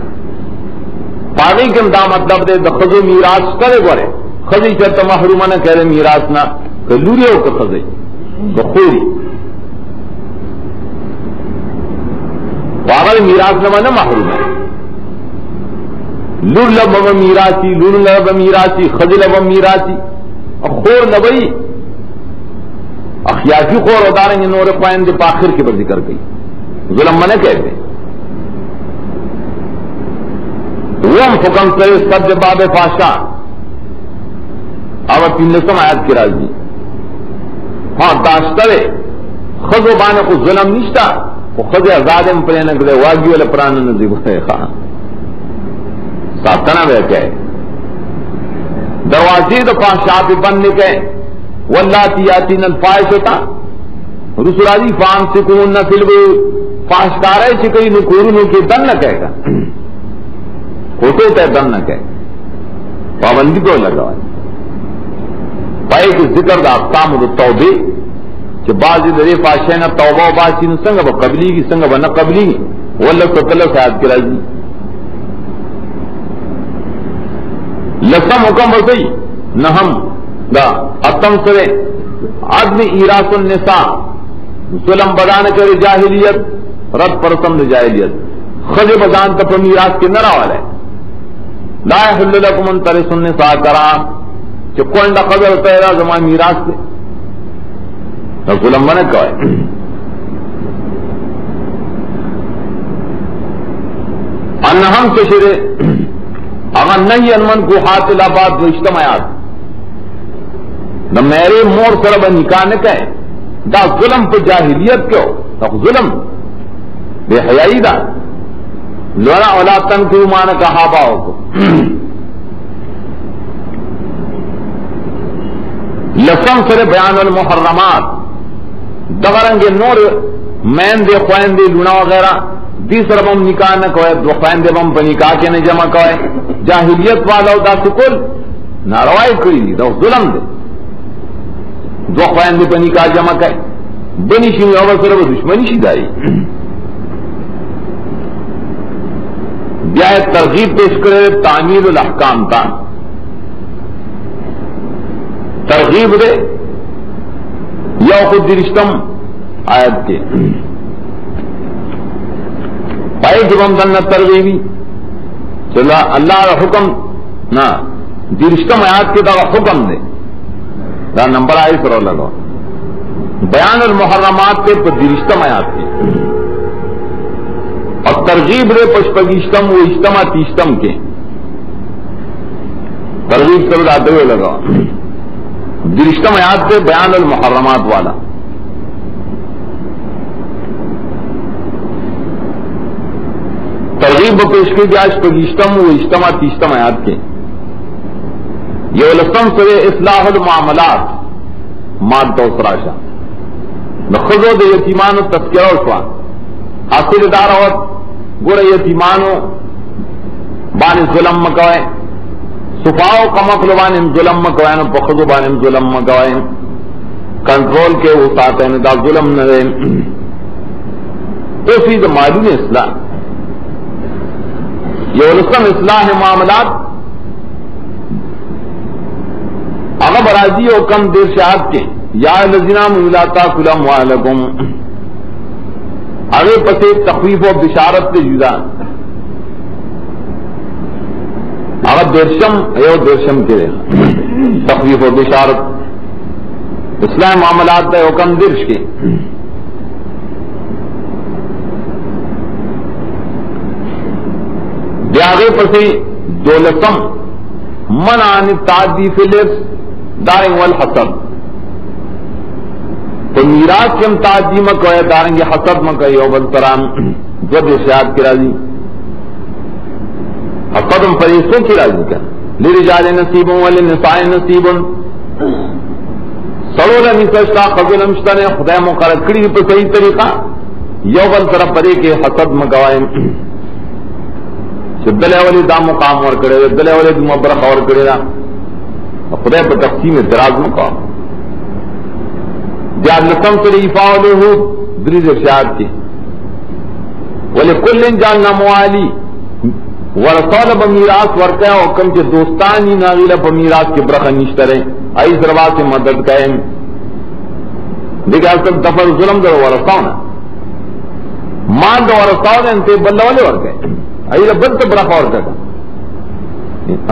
پانی کے دا مطلب دے دخذ و میراث کرے گورے خزی چرتا محرومہ نہ کہہ رہے میراث نہ کہ لوری ہو کہ خزی کہ خوری پاگل میراث نہ محروم ہے لور لب میراثی لور لب میراثی خزی لب میراثی اور خور نبئی اخیاسی خور اداریں گے نور قائم دے پاخر کے پر ذکر گئی ظلم منع کہتے وہ ہم حکم سے سب باب فاشا اب تین لسم آیات کی راضی ہاں داشترے خز و بانے کو ظلم نشتا وہ خز آزاد پرینا کرے واگی والے پرانا نزیب ہے خواہ ساتنا بیٹھے دروازے تو فاشات بند کے واللاتی یاتین الفاحش ہوتا رسولاجی فام سے کون نہ فلو فاشکار ہے چکئی نکوروں کے دن نہ کہے گا ہوتے تھے دن نہ کہے پابندی کو لگا پائے کہ ذکر دا اقسام دا توبے کہ بعض درے فاشینا توبہ و باسی نو سنگا با قبلی کی سنگا با نہ قبلی واللہ ستلہ سیاد کی راضی لسم حکم بسی نہم دا اتم سرے عدم ایراس النساء ظلم بدان کر جاہلیت رد پرسم جاہلیت خز بدان تپ میراث کے نرا والے لا یحل لکم ان ترثوا النساء کرا کہ کون دا قدر تیرا زمان میراث سے تو ظلم بنے کوئے نہم سے شرے اگر نہیں انمن کو ہاتھ الاباد و اجتماعات نہ میرے مور سرب نکاح نہ کہے دا ظلم پہ جاہلیت کیوں تو ظلم بے حیائی دا لونا اولا تن کی مان کہا باؤ کو لسم سر بیان المحرمات دغرنگ نور مین دے خوین دے لونا وغیرہ دی سر بم نکاح نہ کوئے دو خوین دے بم پہ نکاح کے نہ جمع کوئے جاہلیت والا دا سکول ناروائی کری دی دا ظلم دے دو خوین دے پہ نکاح جمع کوئے بنی شنی اول سر وہ دشمنی شی دائی بیائے ترغیب پیش کرے تعمیل الاحکام تا ترغیب دے یا خود درشتم آیت کے پائے جب ہم دن ترغیبی چلا اللہ کا حکم نہ درشتم آیات کے دا حکم دے دا نمبر آئی سر لگا بیان المحرمات کے پر درشتم آیات کے اور ترغیب رے پشپگیشتم و اجتماع تیشتم کے ترغیب کر آتے ہوئے لگا درشتم آیات کے بیان المحرمات والا ترغیب پیش کی جائے پگیشتم و اجتماع تیشتم آیات کے یہ لسم سرے اصلاح المعاملات ماد تو سراشا نخذو دے یتیمان و تذکرہ وشوان حاصل دار اور گورے یتیمانو بان ظلم مکوائے صفاو کمقل بان ظلم مکوائے نو پخذو بان ظلم مکوائے کنٹرول کے وہ ساتھ ہیں دا ظلم نہ دیں تو فی دا معلوم اصلاح یہ رسم اصلاح معاملات اگر برازی و کم دیر شہاد کے یا لذینہ مولاتا کلم والکم آگے پسے تخفیف و بشارت سے جدا اگر درشم ایو درشم کے تخفیف و بشارت اصلاح معاملات ہے حکم درش کے آگے پسے دولتم منع عن التعدی فی الارث دارنگ والحسد تو میراث کے ہم تعدی مکوئے دارنگ حسد مکوئے او بلتران جو دیشیات کی راضی حسد ہم فریسوں کی راضی کا لرجال نصیبوں وللنساء نصیب سرول نسشتا خضل امشتن خدای مقرر کری پر صحیح طریقہ یو بلتر پرے کے حسد مکوئے دلے والی دا مقام اور کرے دلے والے دم برخ اور کرے گا خدا پر تقسیم دراز مقام جان لسم سے ایفا ہو دریز ارشاد کی بولے کل جان نموالی ورسول بمیراث ورکا حکم کے دوستانی ناغیلا بمیراث کے برخ نشترے آئی سروا سے مدد قائم دیکھا سب دفر ظلم در ورساؤنا مان دو ورساؤنا انتے بلہ والے ورکے ایلا بد سے بڑا خور کرتا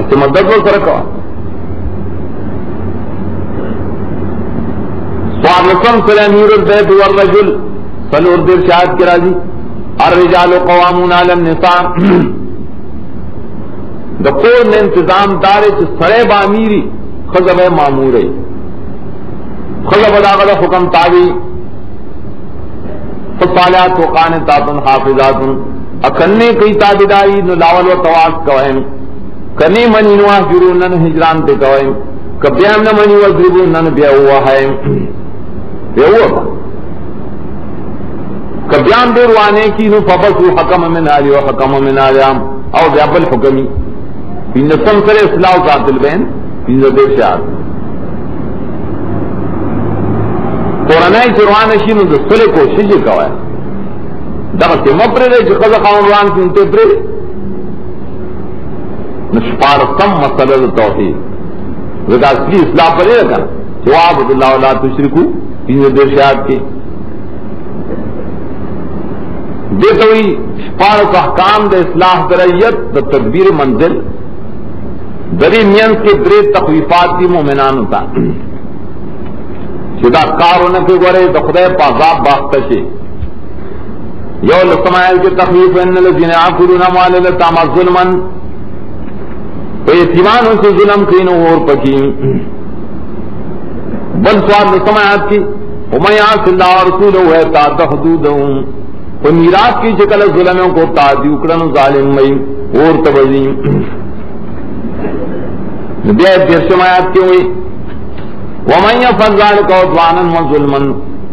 اس مدد وہ سرکا سوال لسم سلے امیر البیت والرجل سلور دیر شاہد کی راضی الرجال قوامون علی النساء دکور نے انتظام دارے چھ سڑے بامیری خضب معمورے خضب داغل حکم تابی فصالات و قانتات حافظات اکنے کئی تابداری نو لاول و تواس کوئیں کنے منی نو احجرون نن ہجران تے کوئیں کبیان نہ منی وضربون نن بیا ہوا ہے بیا ہوا کبیان دے روانے کی نو فبسو حکم من آلی و حکم من آلیام او بیابل حکمی پینجا سنسر اصلاح ذات البین پینجا دیر شاہد قرآنائی چروانشی نو دستلے کوششی کوئیں دغه مپره دې چې خزه قانون کې انته پرې نشپار سم مسله توحید ودا اصلي اصلاح پرې ده جواب الله لا تشرکو دین دې شاعت کې دې توي شپار احکام د اصلاح دریت د تدبیر منزل دری مین کې درې تخویفات دي مؤمنانو ته چې دا کارونه کې غره د خدای په عذاب باخته شي یو لسمائل کے تخفیف ان الذین یاکلون اموال الیتامی ظلما تو یتیمانوں سے ظلم کینو اور پکی بل سوال لسمائل کی ومن یعص اللہ ورسولہ ویتعد حدودہ تو میراث کی شکل ظلموں کو تعدی اکڑن ظالم مئی اور تبزیم بیا درشم آیات کیوں ہوئی ومن یفعل ذلک عدوانا وظلما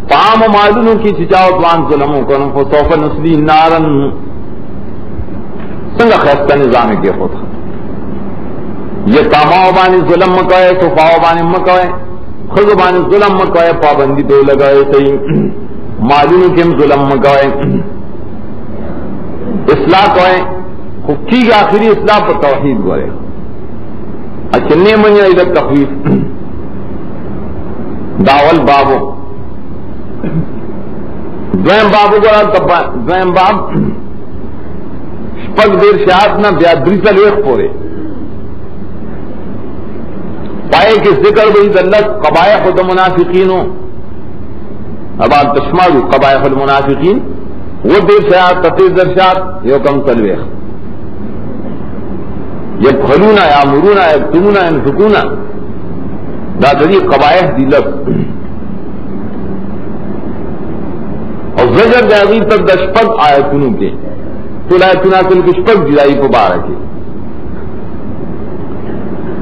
فعام معلوموں کی چچا عدوان ظلموں کو فسوف نصلی نارا سنگا خیستہ نظام کے خود یہ تاماؤ بانی ظلم مکوئے صفاؤ بانی مکوئے خود بانی ظلم مکوئے پابندی تو لگائے صحیح معلوم کے ظلم مکوئے اصلاح کوئے خوب کی آخری اصلاح پر توحید گوئے اچھنے منی ایدت تخفیف داول بابو دویم بابو گوڑا دویم باب شپک دیر شاعت نا بیادری سا لیخ پورے پائے کہ ذکر بھئی ذلت قبائح خود منافقینوں اب آپ تشمالو قبائح المنافقین وہ دیر شاعت تطیر در شاعت یو کم سلویخ یبخلون یامرون یکتمون ینفقون دا دری قبائح دی لفظ اور زجر جاغیر تک دشپک آیتنوں کے تو آیتنا کل کشپک جدائی کو بارکی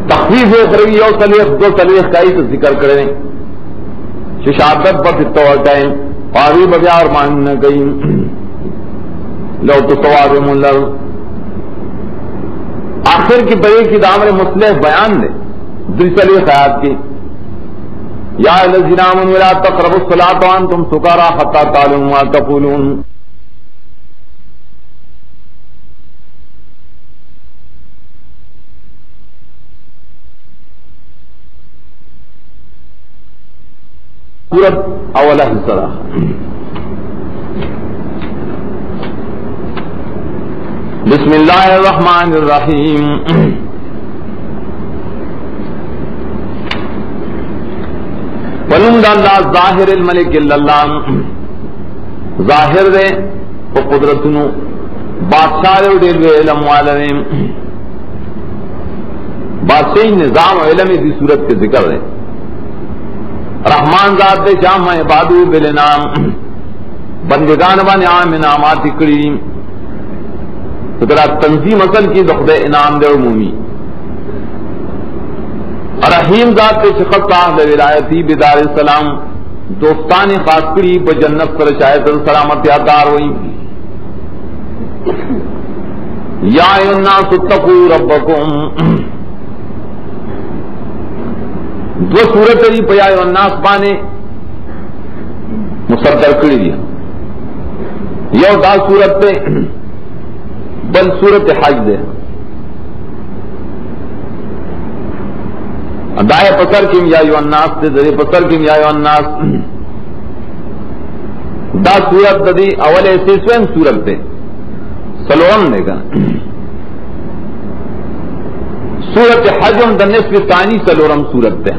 تخفیف اخروی یو سلیخ دو سلیخ کائی تو ذکر کریں ششادت پر اتوٹائیں قاریب بیار ماننا گئی لو تو سواب ملر آخر کی بڑے کی دامر مسلح بیان دے دلچلی خیات کی یا الذین آمنوا لا تقربوا الصلاۃ وانتم سکارى حتى تعلموا ما تقولون سورت اولا حصہ بسم اللہ الرحمن الرحیم ولند اللہ ظاہر الملک اللہ ظاہر دے و قدرتنو بادشاہ دے دلوے علم والے بادشاہی نظام و علم دی صورت کے ذکر دے رحمان ذات دے شام عبادو بالنام بندگان بان عام انعامات کریم ترا تنظیم اصل کی دخد انعام دے عمومی رحیم ذات کے شخص صاحب ولایتی بدار السلام دوستان خاص کری بجنت پر شاید سلامت یادار ہوئی یا الناس اتقوا ربکم دو صورت ری پیا الناس بانے مصدر کری دیا یو دا صورت پہ بل صورت حج دے دائے پسر کیم یا ایو الناس دے دے پسر کیم یا ایو الناس دا صورت دی اول ایسی سویم صورت دے سلورم دے گا صورت حجم دا نصف ثانی سلورم صورت دے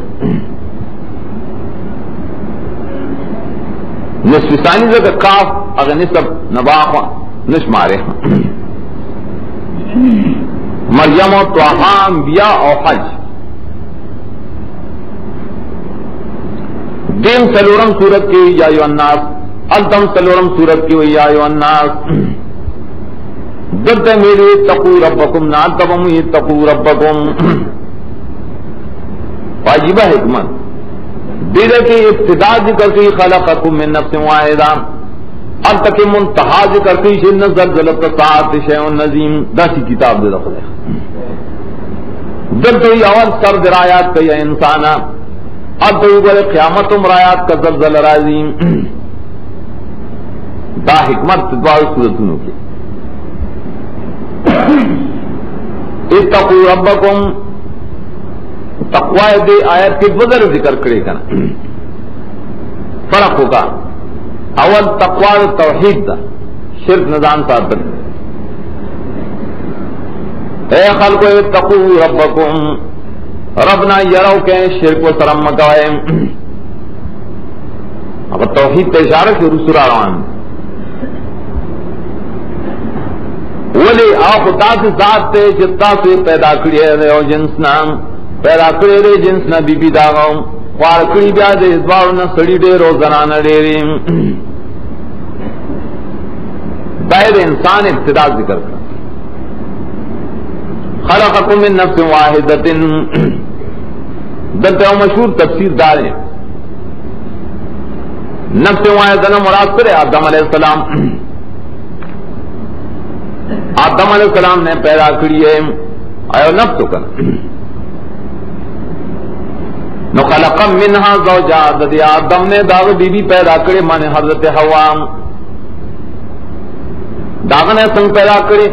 نصف ثانی دے کاف اگر نصف نباخ نش مارے مریم و طوحا انبیاء او حج دیم سلورم صورت کی یا ایو الناس التم سلورم صورت کی یا ایو الناس دد میرے اتقوا ربکم ناتبم اتقوا ربکم واجبہ حکمت دیدے کی ابتدا ذکر کی خلقکم من نفس واحدہ اب تک منتہا ذکر کی شن زلزلۃ الساعۃ شیء نظیم داسی کتاب دے رکھے دد تو اول سر درایات کہ انسانا اب تو بولے قیامت مرایات کا زلزل رازیم دا حکمت دوال صورتوں کی اتقوا ربکم تقوی دے آیت کے بدر ذکر کرے گا فرق ہوگا اول تقوی توحید دا شرک نظام ساتھ اے خلقو اتقوا ربکم ربنا یرو کے شرک و سرم مکوائے اب توحید کا اشارہ سے رسول آران خدا سے ذات تے جتا سے پیدا کری ہے او جنس نام پیدا کری دے جنس نا بی بی داغاو خوار کری بیا دے ازبارو نا سڑی دے رو زنان دیری باید انسان ابتدا ذکر کر خلقکم من نفس واحدت دلتا مشہور تفسیر داریں نفس واحدہ مراد کرے آدم علیہ السلام آدم علیہ السلام نے پیدا کری ہے آئے نفس کر نو خلق منها زوجا دی آدم نے داغ بی بی پیدا کرے مانے حضرت حوا داغ نے سنگ پیدا کرے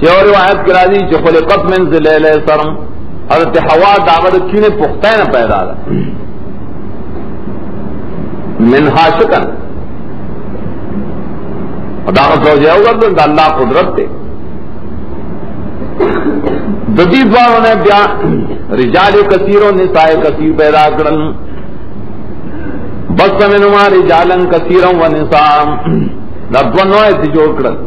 شیور روایت کرا دی جو خلقت من ذلیل سرم حضرت حوا داغ کینے پختہ نہ پیدا منها شکن داغ زوجہ ہوگا تو اللہ قدرت دے جدید والوں نے رجال کثیر و نساء کثیر پیدا کرن بس منہما رجالا کثیرا و نساء دو نوع سے جوڑ کرن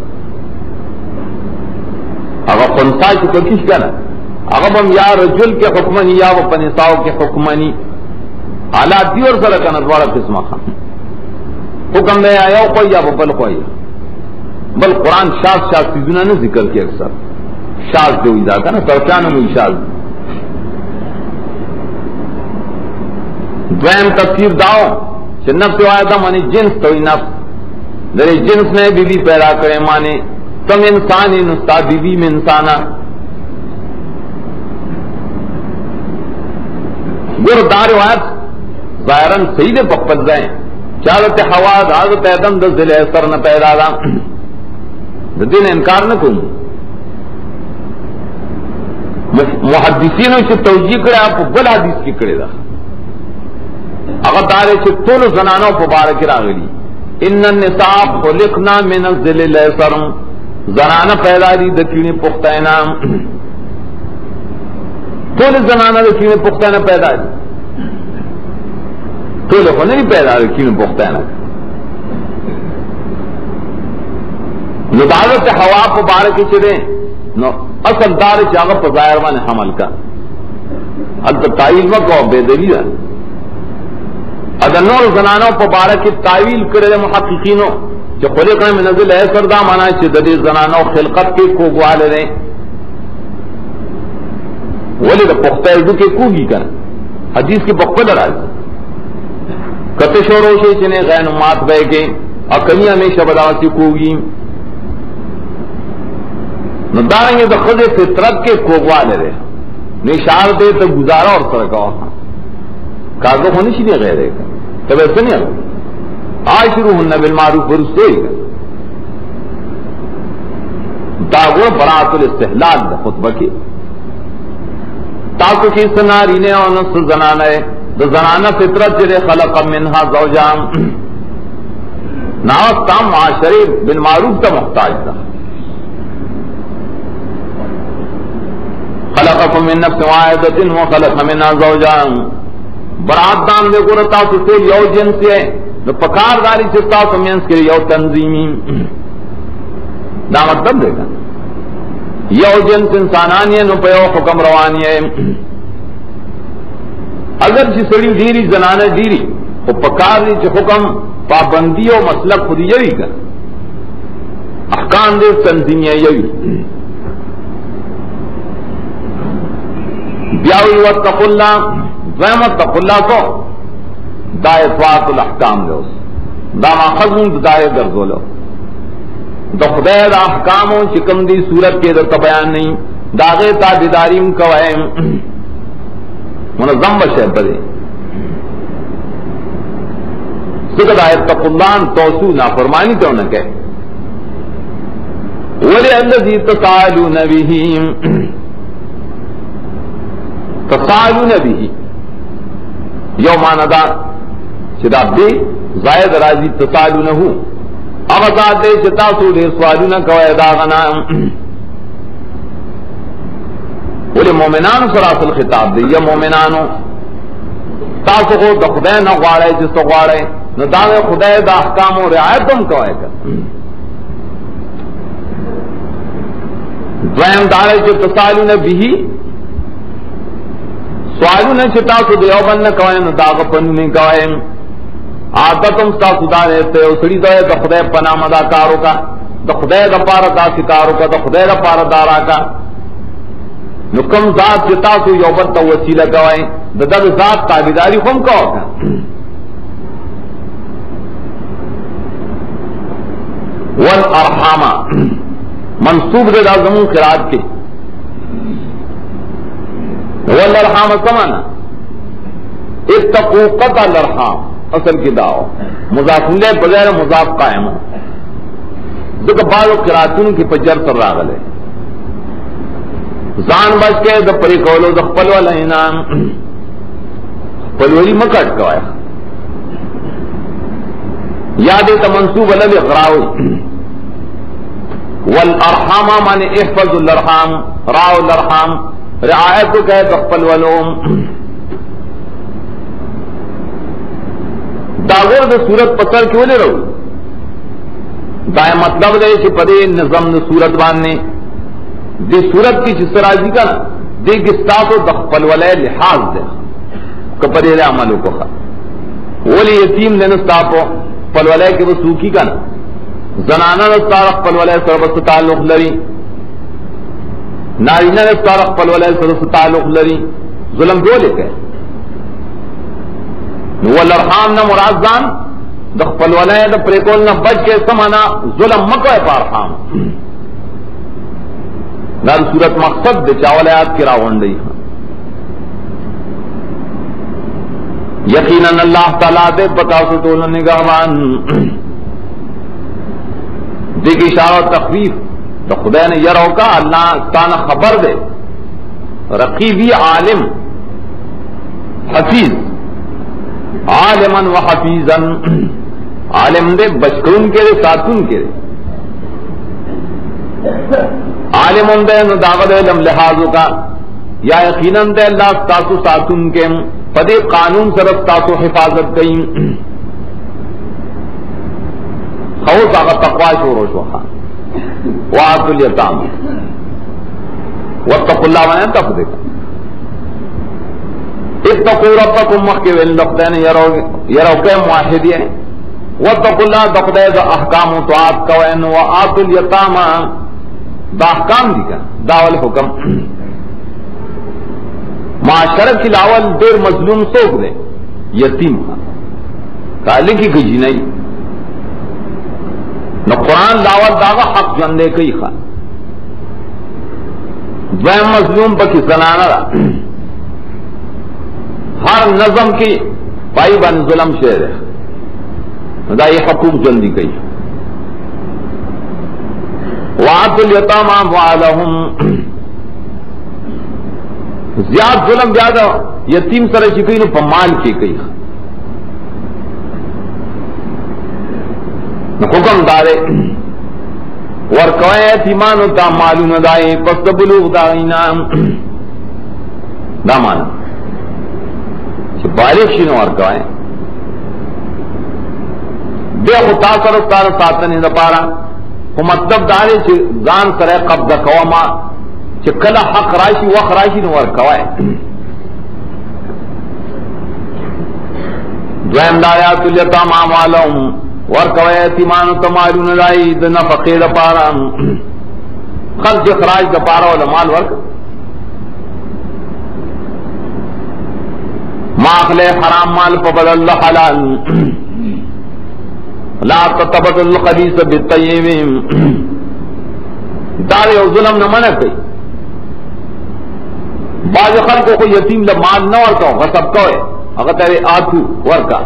اگر خنسا کی کوشش کرنا اگر ہم یا رجل کے حکمنی یا وہ پنساؤ کے حکمنی حالات دی اور سر کا ندوارا قسمہ خان حکم میں آیا کوئی یا وہ بل کوئی بل قرآن شاذ چیزوں نے ذکر کیا اکثر شاذ جو ادا تھا نا سرچانوں میں شاذ دویم تفسیر داؤ کہ نفس واحدہ مانی جنس تو نفس در جنس نے بی بی پیدا کرے مانے تم انسانی نستا بی بی میں انسانا گردار روایت ظاہراً صحیح دے پپت جائیں چالت ہوا حضرت آدم ذل سر نہ پیدا دا دین انکار نہ کروں محدثینوں سے توجیہ کرے آپ بل حدیث کی کرے دا اگر تارے سے طول زنانوں مبارک راغلی ان النساء خلقنا من الذل الایسر زنانہ پیدا دی دکینے پختینا طول زنانہ دکینے پختینا پیدا دی طول کو نہیں پیدا دکینے پختینا نبادت ہوا مبارک چلے اصل دار چاغ ظاہر مان حمل کا اب تعویل میں کو بے دلیل اگر نور زنانوں مبارک کی تعویل کرے محققینوں جو خلق میں نزل ہے سردا مانا شدت زنانوں خلقت کے کو گوالے رہے ولی تو پختہ اردو کے کوگی کر حدیث کے پکڑ راج کتش و روشے چنے غیر مات بہ کے اکنیا میں شبداوتی کوگی نداریں گے تو خود فطرت کے کوگوالے رہے نشار دے تو گزارا اور سرکا کاغذ ہونے چاہیے غیر ہے تب ایسے نہیں آج شروع ہونا بالمعروف اور اس سے داغو برات الاستحلال خطبہ کی تاکو کی سناری نے اور نصر زنانہ ہے تو زنانہ فطرت جرے خلق منہا زوجام ناوستام معاشرے بالمعروف کا محتاج تھا خلقکم من نفس واحدۃ وخلق منها زوجها برات دام دے کو رتا سے یو جنس ہے تو پکار داری چتا تو مینس کے یو تنظیمی دا مطلب دے گا یو جنس انسانانی نو پیو حکم روانی ہے اگر جی سڑی ڈیری زنانہ ڈیری وہ پکار دی جو حکم پابندی و مسلک خود یہی کا احکام دے تنظیمی یہی بیاوی واتقوا اللہ ویم اتقوا اللہ کو دائے اطاعت الاحکام لے اس دا ماخذون دائے درزو لو دا خدای دا احکاموں چکم دی صورت کے دا بیان نہیں داغے تا دیداریم کوائم منظم بشے پدے سکر دائے اتقوا اللہ توسو نافرمانی تو نہ کہ ولی الذی تسالون بہیم تسالون به یوم ندا چدا بے زائد راضی تسالونه اغذات چتا سو دے سوالونا کوئے داغنا بولے مومنان سراس الخطاب دے یا مومنانو تاسو کو دا خدای نہ غواڑے جس تو غواڑے نہ داغ خدای دا احکام و رعایتم کوئے کر دویم دارے چې تسالون به سوالونه چې تاسو دیو باندې کوئ نو داغه پنه کوئ عادتم تاسو دارې ته اوسړي ځای د خدای په نام ادا کارو کا د خدای د پاره دا کارو کا د خدای د پاره دارا کا نو کوم ذات چې تاسو یو بل ته وسیله کوئ د دغه ذات تابعداري هم کوئ والارحام منصوب دے لازمون قرات کے والارحام سمانا اتقوا قطع الارحام اصل کی دعو مضاف لے بغیر مضاف قائم ہو ذکر بعض قراتون کی پجر سر راغل ہے زان بچ کے دا پری کولو دا خپل والا انام خپل ولی مکٹ کوئے یاد تا منصوب اللہ اغراوی والارحام معنی احفظ الارحام راو الارحام رعایت کو کہے دخپل ولوم داغور دا صورت پتر کیوں لے رہو دائیں مطلب دے چی پدے نظم دا صورت باننے دی صورت کی چی سراجی کا دی گستاسو دخپل ولے لحاظ دے کپدے دے عملو کو خواہ ولی یتیم دے نستاپو پل ولے کے وسوکی کا نا زنانہ نستارق پل ولے سربست تعلق لری نارینہ نستارق پل ولے سربست تعلق لری ظلم دو لے گئے والارحام نہ مرازان دخ پل ولے دا پریکول نہ بچ کے سمانا ظلم مکوے پارحام نار صورت مقصد دے چاولیات کی راون دی یقیناً اللہ تعالیٰ دے بتا ستول نگاہوان دیکھ اشارہ تخفیف تو خدا نے یہ روکا اللہ تانا خبر دے رقیبی عالم حفیظ عالمن و حفیظن عالم دے بچکون کے دے ساتون کے دے عالم دے نو داغد علم لحاظوں کا یا یقیناً دے اللہ تاسو ساتون کے پدے قانون صرف تاسو حفاظت گئی خوص آغا تقوی شور و شوخا وآتوا الیتام واتقوا اللہ ونین تفدے کا اتقوا ربکم مخی واللقدین یروکے معاہدی ہیں واتقوا اللہ دقدے دا احکام و طاعت کوئن وآتوا الیتام دا احکام دی کا داول حکم معاشرت کی لاول دیر مظلوم سوک دے یتیم کالی کی گجی نہیں نو قرآن لاول داغا حق جندے کئی خواہ دویم مظلوم پکی زنانا را ہر نظم کی پائی بن ظلم شہر ہے دا یہ حقوق جلدی کئی وآتوا الیتام اموالہم زیاد ظلم زیادہ یتیم سر چکی نو پمال کی کئی حکم دارے ورکوئے یتیمانو تا معلوم دائے پس بلوغ دائینا دا مانا چھ بالغ شنو ورکوئے بے خطا سرستار ساتنے دا پارا وہ مطلب دارے چھ زان سرے قبضہ قواما چھ کلا حق راشی وقت راشی نو ورکوئے دویم دایات الیتام اموالہم ورکوئے یتیمانو تمالون لائی دنا فقیر پارا خرچ اخراج دا پارا والا مال ورک ماخلے حرام مال پا بدل حلال لا تتبدل الخبیث بالطیب دارے او ظلم نہ منع کئی بعض خلقوں کو یتیم لمال نہ ورکاو غصب کوئے اگر تیرے آتو ورکا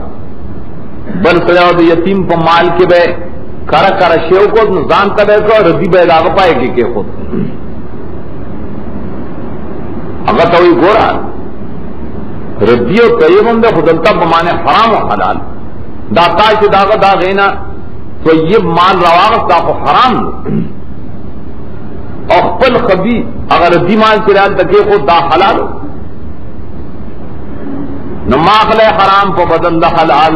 بل سجاو دے یتیم پا مال کے بے کارا کارا شیو کو نظام کا بے کو رضی بے لاغ پائے گی کہ خود اگر تو ہی گورا ردیو طیبم دے خودلتا بمانے حرام و حلال داتا سے داغا دا غینا تو یہ مال رواغت کو حرام اور خپل خبی اگر ردی مال چلال تکے خود دا حلال ہو نماخل حرام کو بدل دا حلال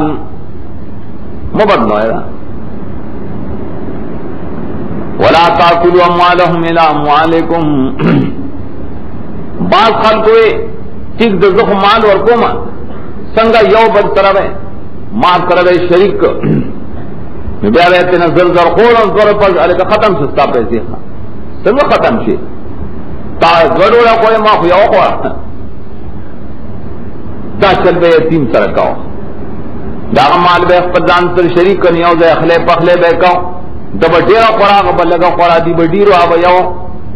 مبدل ہے ولا تاكلوا اموالهم الى اموالكم بعض خلق ہوئے ٹھیک دزخ مال ورکوما سنگا یو بد طرف ہے مال طرف ہے شریک بیا رہتے نا زر زر خور اور زر پر علی کا ختم سستا پیسے سب ختم شی تا گڑوڑا کوئی ما خو یو خو دا چل بے یتیم سرکاو دا مال بے خپدان سر شریک کنی او دے اخلے پخلے بے کاو دا بڑیرا خوراک بلگا خورا دی بڑیرو آبا یو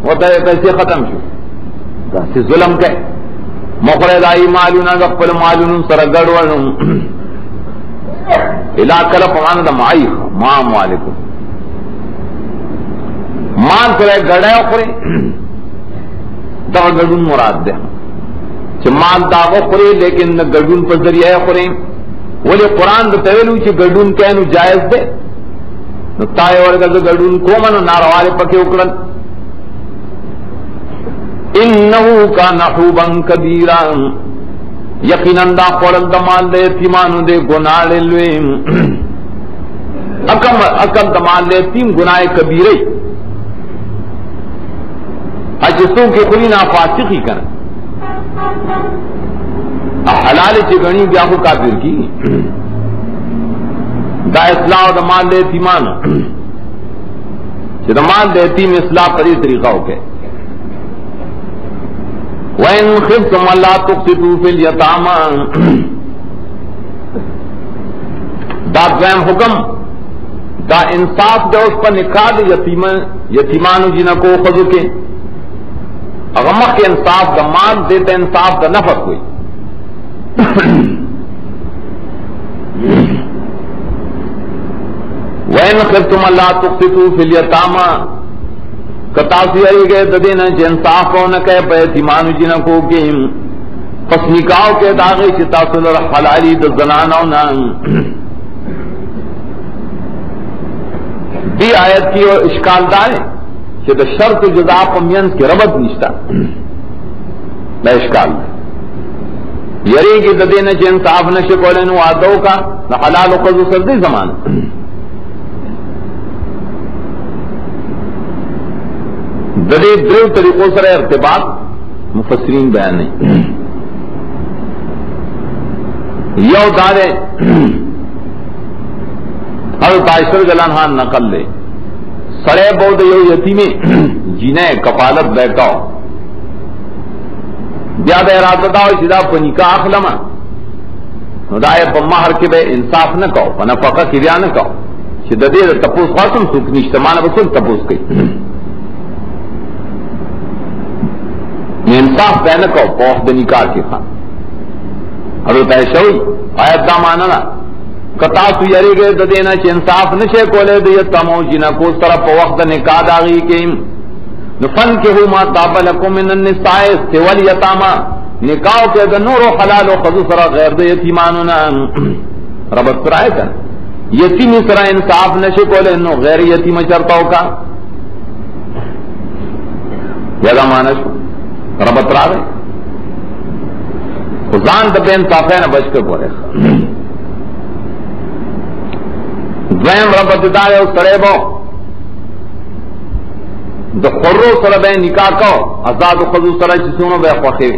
وطا پیسے ختم شو دا سی ظلم کے مخرے دائی مالونا دا پل مالونا سر گڑوڑا علاقہ پمانا دا معائی ما موالکم مال کرے گڑے اخرے دا گڑون مراد دے چھ مال دا اخرے لیکن گڑون پر ذریعہ اخرے ولی قرآن دا تویلو چھ گڑون کہنو جائز دے نو تائے ورگا دا گڑون کومنو ناروالے پکے اکڑن انہو کا نحوبا کبیرا یقیناً دا قرل دا مال دے یتیمانو دے گناہ للویم اکل دا مال دے یتیم گناہ کبیرے اجسوں کے خلی نافاسقی کن حلال چی گنی بیاہو کافر کی دا اصلاح دا مال دے یتیمانو چی دا مال دے یتیم اصلاح پر یہ طریقہ ہو کے وَإِنْ خِفْتُمْ أَلَّا تُقْسِطُوا فِي الْيَتَامَى دا دویم حکم دا انصاف دا اس پر نکاح دے یتیمانو جنہ کو خضو کے اغمق کے انصاف دا مال دیتا انصاف دا نفق ہوئی وَإِنْ خِفْتُمْ أَلَّا تُقْسِطُوا فِي الْيَتَامَى کتاسی آئی گئے ددینا چھ انصاف کو نہ کہے پہ یتیمانو جنہ کو کہ پس نکاح کے داغی چھ تاصل حلالی دا زنانو نا دی آیت کی اشکال دار ہے کہ دا شرط جزا پمینس کی ربط نشتا دا اشکال یری کی ددینا چھ انصاف نشے کولن وعدو کا دا حلال و قضو سردی زمان ددی دریو طریقوں سر ارتباط مفسرین بیان نہیں یو دارے حضرت عائشہ جلانہان نقل لے سڑے بود یو یتیمی جنہیں کفالت بیٹھاو بیاد ارادتا ہوئی سیدھا پنکا اخلما ندائے پمہر کے بے انصاف نہ کہو پنفقہ کریا نہ کہو شددی تپوس خواستم سوک نشتمانا بسول تپوس کئی انصاف پہنے کو پوخ د نکاح کی خان حضرت عائشہ آیت دا ماننا کتاسو یری گئے د دینا چ انصاف نشے کولے د یتمو جنا کو طرف وقت نکاح داغی کے نفن کے ما طاب لكم من النساء سوال یتاما نکاح کے د نور و حلال و خذ سرا غیر د یتیماننا ربط کرائے تھا یتیم سرا انصاف نشے کولے نو غیر یتیم چرتاو کا یا مانا ربط را رہے خزان دبے انصافے نہ بچ کے بولے دویم ربط دارے اس سڑے بو دو خرو سر بے نکاح کو آزاد و خضو سر چسونو بے خوخی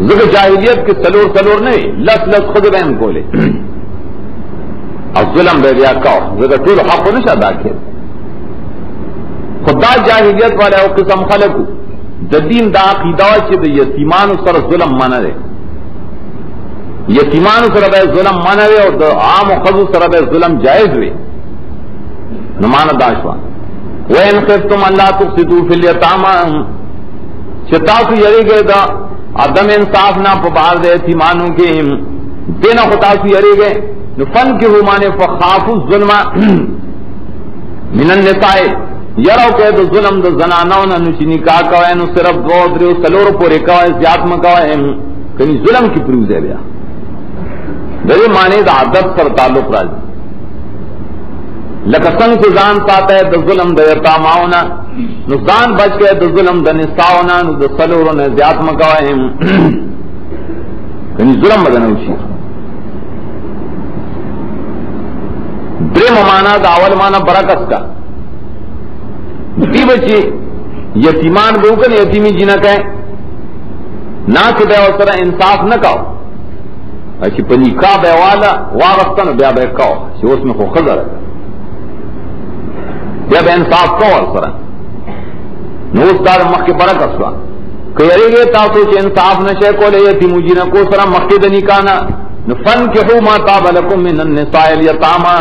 ذکر جاہلیت کے سلور نہیں لس خود بہن کولے اور ظلم بے ریا کہو ذکر طول حق و نشا داکھے خدا جاہلیت والے او قسم خلقو جدین دا عقیدہ چھ دا یتیمان سر ظلم منع دے یتیمان سر بے ظلم منع دے اور دا عام و خضو سر بے ظلم جائز ہوئے نمان داشوان وَإِنْ خِفْتُمْ أَلَّا تُقْسِطُوا فِي الْيَتَامَى چتاسو یری گئے دا عدم انصاف نہ پبار دے یتیمانوں کے دینا خطاسو یری گئے نفن کی ہومانے فخافوا الظلم من النساء یرو کہ دو ظلم دو زنانوں نہ نشی نکاح کوئے نو صرف دو دریو سلور پورے کوئے زیاد مکوئے کنی ظلم کی پروز ہے بیا دری معنی دا عدد سر تعلق راجی لکسن سے زان ساتا ہے دو ظلم دا یتاماؤنا نو زان بچ کے دو ظلم دا نساؤنا نو دو سلوروں نے زیاد مکوئے کنی ظلم بدنوشی درے مانا دا اول مانا برکت کا دی بچی یتیمان بہو کن یتیمی جی نہ کہیں نہ کہ بے وسرا انصاف نہ کہو اچھی پنی کا بے والا وارستا نہ بیا بے کہو اچھی اس میں خو خضر ہے بیا بے انصاف کہو وسرا نوز دار مخ کے برکت سوا کہ یری گئے تاسو چھ انصاف نشے کو لے یتیمو جی نہ کو سرا مخ کے نکانا نفن کہو ما تاب لکم من النساء الیتاما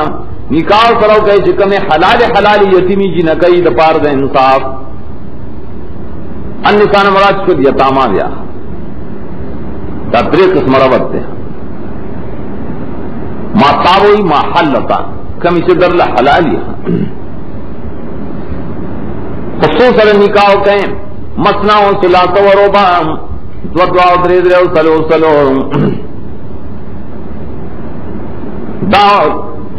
نکاح سراو کہے چکم حلال حلال یتیمی جی نہ کئی دپار دے انصاف النساء مراد شد یتاما بیا تدری قسم ربط دے ما تاوئی ما حلتا کمی سے در حلالی خصوصا نکاح کہیں مسنا و ثلاث و ربع دو دعا درے درے و سلو سلو دا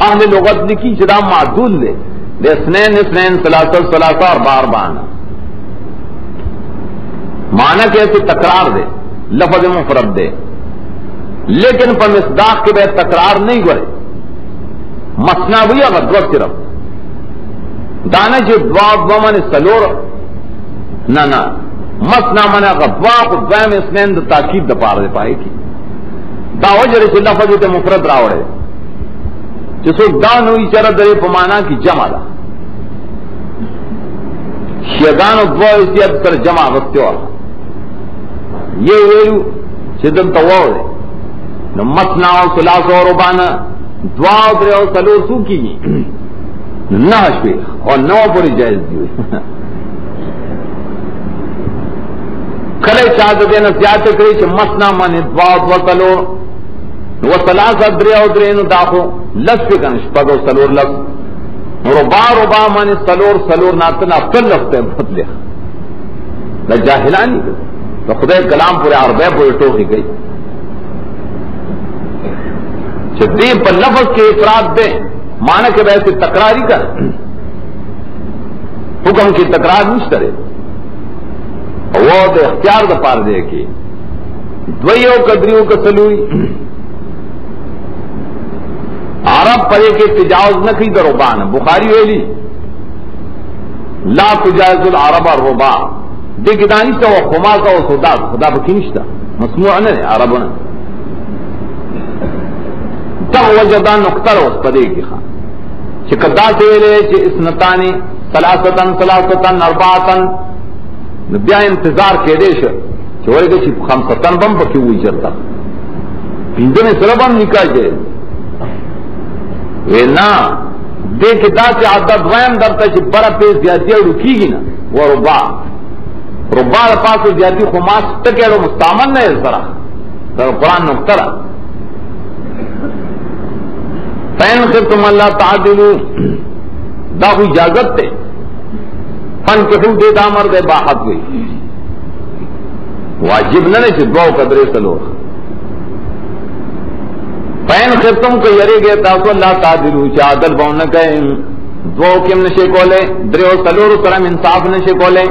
اہل لغت لکھی چدا معدول لے دے اسنین اسنین ثلاثہ ثلاثہ اور بار بانا معنی کیسے تکرار دے لفظ مفرد دے لیکن پر مصداق کے بعد تکرار نہیں کرے مسنا بھی اگر دو صرف دانا جو دعا دعا من سلور نہ مسنا من اگر دعا کو دعا میں اسنین دا تاکید دا پار دے پائے کی دا وجہ سے لفظ تے مفرد راوڑے جسو دان ہوئی چرا درے پمانا کی جمع دا شیگان و دعا اسی اب سر جمع وقتے والا یہ ویلو شدن تواو دے نو مسنا و سلاس و ربانا دعا درے و سلور سو کی نہ شوی اور نو پوری جائز دیوئی کلے چاہتا دینا زیادہ کرے چھ مسنا مانے دعا و سلور و سلاس درے و درے نو داخو لس پہ کنش پدو سلور لس ربا مانے سلور سلور ناتنا افتر لفتے بہت لیا لجاہلانی کرے تو خدا کلام پورے عربے پورے ٹوکی گئی دی پر لفظ کے افراد دیں مانا کہ ویسے تکراری کر حکم کی تکرار نہیں کرے وہ تو اختیار دا پار دے کہ دوئیوں قدریوں کا سلوئی عرب پر ایک تجاوز نہ کی دربان بخاری ویلی لا تجاوز العرب الربا دیکھ دانی سے وہ خما کا وہ خدا بکنشتا مسموع نہ عرب نہ تب وجدہ نقطر اس پدے کی خواہ چکدہ سے لے چھ اسنتانی سلاستن سلاستن اربعتن بیا انتظار کے دیش چھوڑے گے چھ خمستن بم پکی ہوئی چرتا پیندے میں سر بم نکال جائے وے نا دیکھ دا سے عدد ویم درتا چھ برا پیس زیادی رکی گی نا وہ ربا ربا پاس زیادی خماس تکے رو مستامن ہے اس طرح در قرآن نقطرہ فین خفتم اللہ تعدلو دا کوئی اجازت تے فن کفو دے دامر دے باحت ہوئی واجب نہ چھے دعاو قدرے سلو فین خفتم کو یری گئے تاسو اللہ تعدلو چا عدل باؤن نہ کہیں دعاو کم نشے کولے دریو سلور سرم انصاف نشے کولے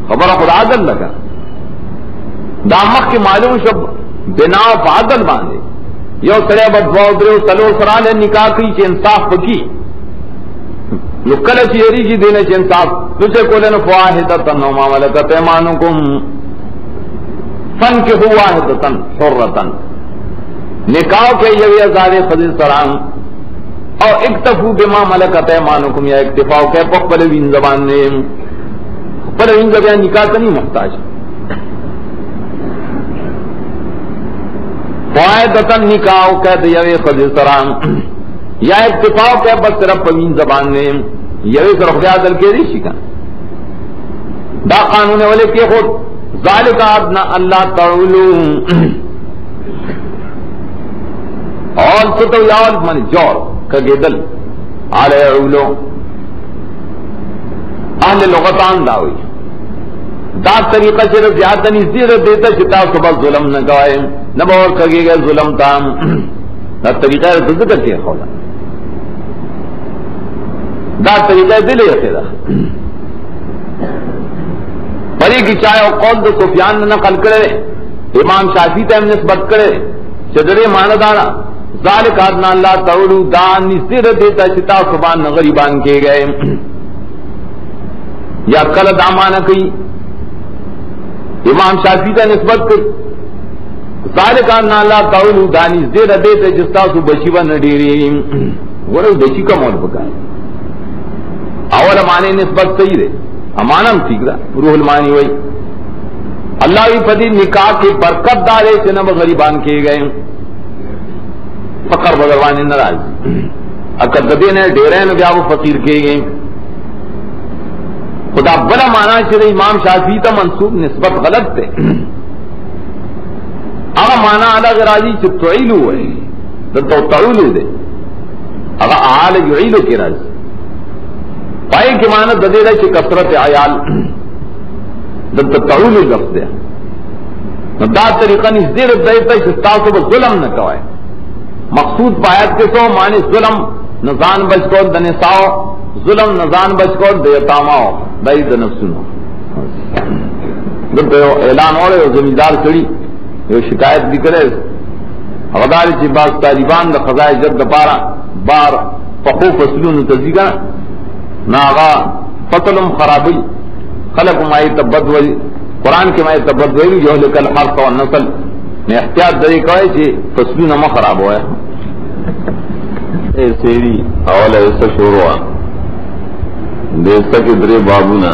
خبر خود عدل لگا دامک کی معلوم شب بنا عدل باندھے یو سڑے بدوا درو سلو سرال نکاح کی چ انصاف پکی نکل چیری جی دینے چ انصاف تجھے کولن فواحدتن و ما ملکت ایمانکم فن کے واحدتن حرتن نکاح کے یہ ازار خضر سرام اور اکتفو بما ملکت ایمانکم یا اکتفاء کے پخبلوین زبان نے پخبلوین زبان نکاح کا نہیں محتاج فائدتن نکاح کہتے یوے خضر سرام یا اکتفاء کہ بس صرف پوین زبان نے یوے طرف دل کے ریشی کا دا قانون والے کے خود ذالک ادنا اللہ تعالی اور ستو یال من جور کگے دل علی علو اہل لغتان داوی دا طریقہ سے زیادہ نزدیر دیتا چتا صبح ظلم نہ گوائے نہ بور کگے گا ظلم تام دا طریقہ رد کرتے ہیں خولا دا طریقہ دل ہے پری کی چاہے اور قول دو سفیان نے نقل کرے امام شافعی تیم نسبت کرے چدرے ماندانا ذالک ادنا اللہ تعالی دا نصیر دیتا چتا سبحان غریبان کے گئے یا کل دامانہ کی امام شافعی کا نسبت کی ذالک ادنا اللہ تعالی دا نصیر دیتا جستا سو بچی بن ڈیری وہ بچی کا مول پکا اول معنی نسبت صحیح ہے امانم ٹھیک رہا روح المانی وہی اللہ بھی پتی نکاح کی برکت دارے چنب غریبان کیے گئے فقر بدروان ناراض اکر ددے نے ڈیرے نے وہ فقیر کیے گئے خدا بڑا مانا چلے امام شافعی تا منسوب نسبت غلط تھے اگر مانا الگ راضی چ تعیلو ہے تو تعیلو دے اگر آل یعیلو کی راضی پائے کے مانا ددے رہے چ کثرت عیال دب تعول لفظ دیا دا طریقہ نزدیر دیتا استاسو ظلم نہ کوائے مقصود پایت کے سو معنی ظلم نزان بچ کو دنساؤ ظلم نزان بچ کو دیتاماؤ دائی دنفسنو دب اعلان ہو رہے زمیندار کڑی یہ شکایت بھی کرے غداری چی باز طالبان دا خزائے جد پارا بار پخو فصلون تزیگا ناغا فصلم خرابی خلق مائی تبد وی قرآن کے مائی تبد وی جو لکل حرف و نسل میں احتیاط دری کوئی چی فصلو نما خراب ہوا ہے سیری اول ایسا شوروا دیستا کی درے بابونا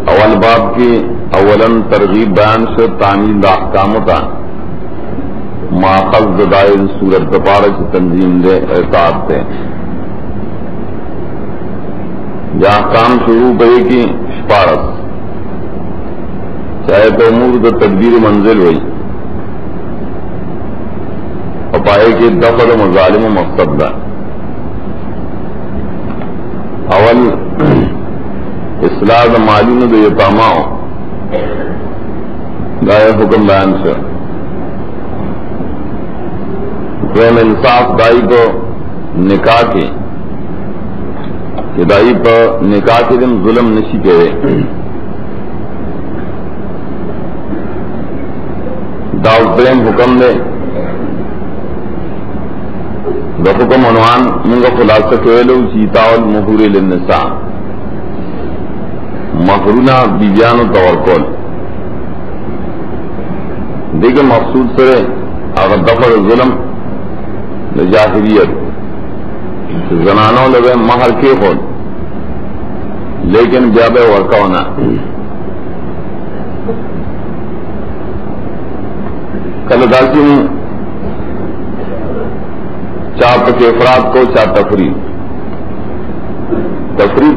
اول باب کی اولن ترغیب بیان شد تعمیل دا احکامتا ماخذ دائر صورت پارچ تنظیم دے اعتاد دے جہاں احکام شروع کرے کی شپارس چاہے تو امور دا تدبیر منزل ہوئی اور پائے کہ دفع مظالم و مقصد دا اول اصلاح دا معلوم دا یتاماؤ دائے حکم بیان سے دوم انصاف دائی کو نکاح کی ہدائی پر نکاح کے دن ظلم نشی کرے داؤدرین حکم دے دا حکم عنوان منگا خلاصہ کہلو چیتا والمہور للنساء مہرونہ بیبیان و توکل دیکھیں مقصود سرے اگر دفع ظلم جاہریت زنانوں لگے مہر کے خود لیکن جاب ورکا ہونا کل داسی ہوں چاپ کے افراد کو چاہ تفرید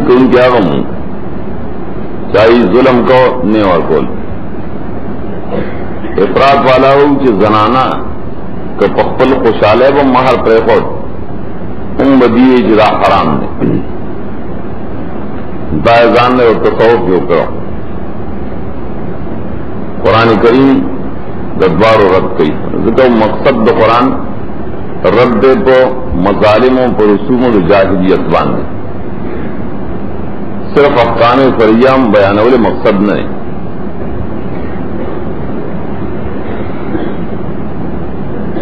کو ان کیا ہوں چاہیے ظلم کو نے اور کول افراد والا ہوں کہ زنانا کہ پخپل خوشحال ہے وہ مہر پہ خود ان بدیے جدا حرام نے دائزان نے اور تصوف جو کرو قرآن کریم ددوار و رد کی ذکر مقصد دا قرآن رد پو مظالموں پر رسوم و جاہلیت باندھے صرف افقان فریام بیانول مقصد نہیں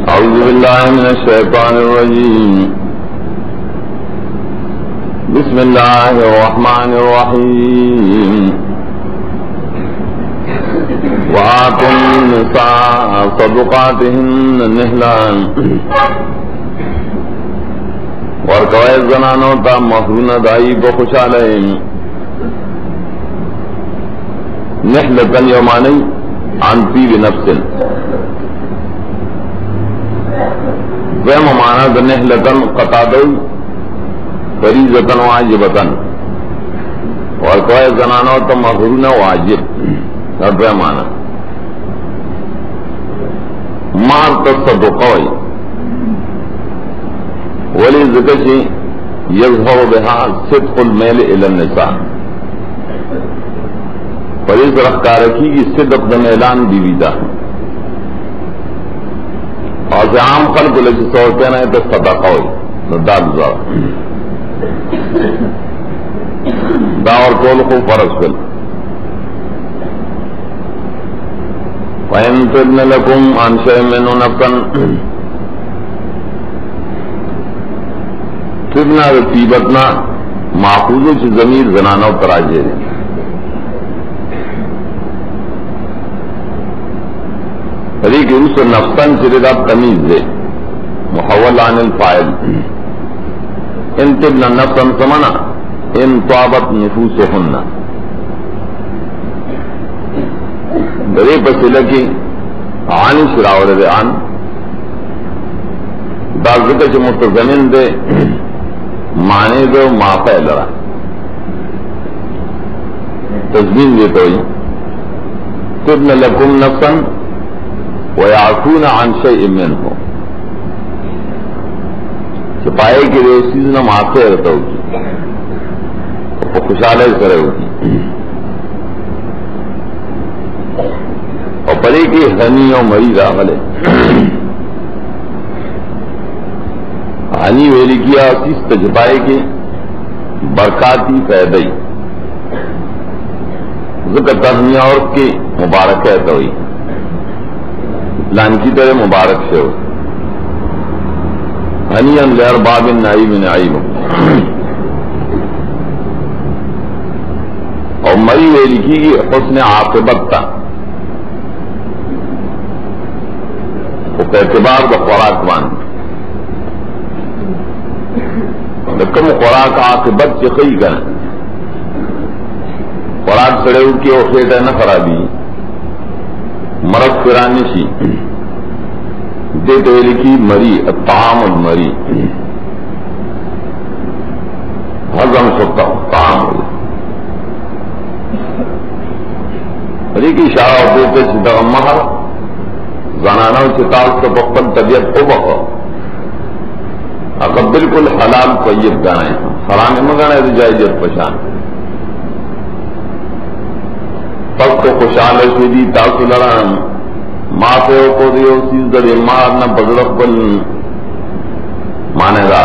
اعوذ باللہ من الشیطان الرجیم بسم اللہ الرحمن الرحیم وآتوا النساء صدقاتهن نحلا ورکوئے زنانوں تا مہرون دائی کو خوشالے نحلتا یومانی عن طیب نفس ویم مانا دا نحلتا قطادو فریضتا واجبتا ورکوئے زنانوں تا مہرون واجب ادوے مانا مار تصدقوئی ولی ذکر یظہر بہا صدق المیل الی النساء فریض رفتار کی صدق دم اعلان بیوی دا اور سے عام خلق لجی سوچتے ہیں تو صدقوئی داد زار دا اور کول کو فرض کل وَإِن تُبْنَ لَكُمْ عَنْ شَيْءٍ مِّنْهُ نَفْسًا طبنا و طیبتنا محفوظ چی ضمیر زنانو تراجے دے فریق روس نفسن چرد اب تمیز دے محول عن الفائل ان طبنا نفسن سمنا ان طابت نفوسهن درے پسلہ کی عانی شراور دے عن دا ذکر چی متضمن دے معنی دو معافع لرا تضمین دیتا ہوئی تبن لکم نفسا ویعفون عن شیء منہ چھپائے کہ وہ چیز نہ معافع رہتا ہوگی وہ خوشحالے کرے ہوگی اور پڑے کی غنی اور مری راغلے ہنی ویلی کیا کس تجھپائے کی برکاتی فیدئی ذکر تہنیہ اور کی مبارک ہے تو لان کی طرح مبارک سے ہو ہنی غیر باب نعیم نعیم اور مری ویلی کی حسن عاقبت تھا وہ اعتبار کا خوراک مان کم خوراک عاقبت سے خی کا خوراک سڑے کی اور خیٹ ہے نہ خرابی مرض فرانی سی دے تو لکھی مری الطعام المری ہضم سکتا طعام مری کی اشارہ ہوتے تھے سیدھا مہر زنانہ چتاس کا پپن طبیعت کو بخو اگر بالکل حلال طیب گانے حرام میں گانے تو جائزیت پشان پس کو خوشحال شدی تاسو لران ماں سے کو دیو سیز در مار نہ بدرق بل مانے گا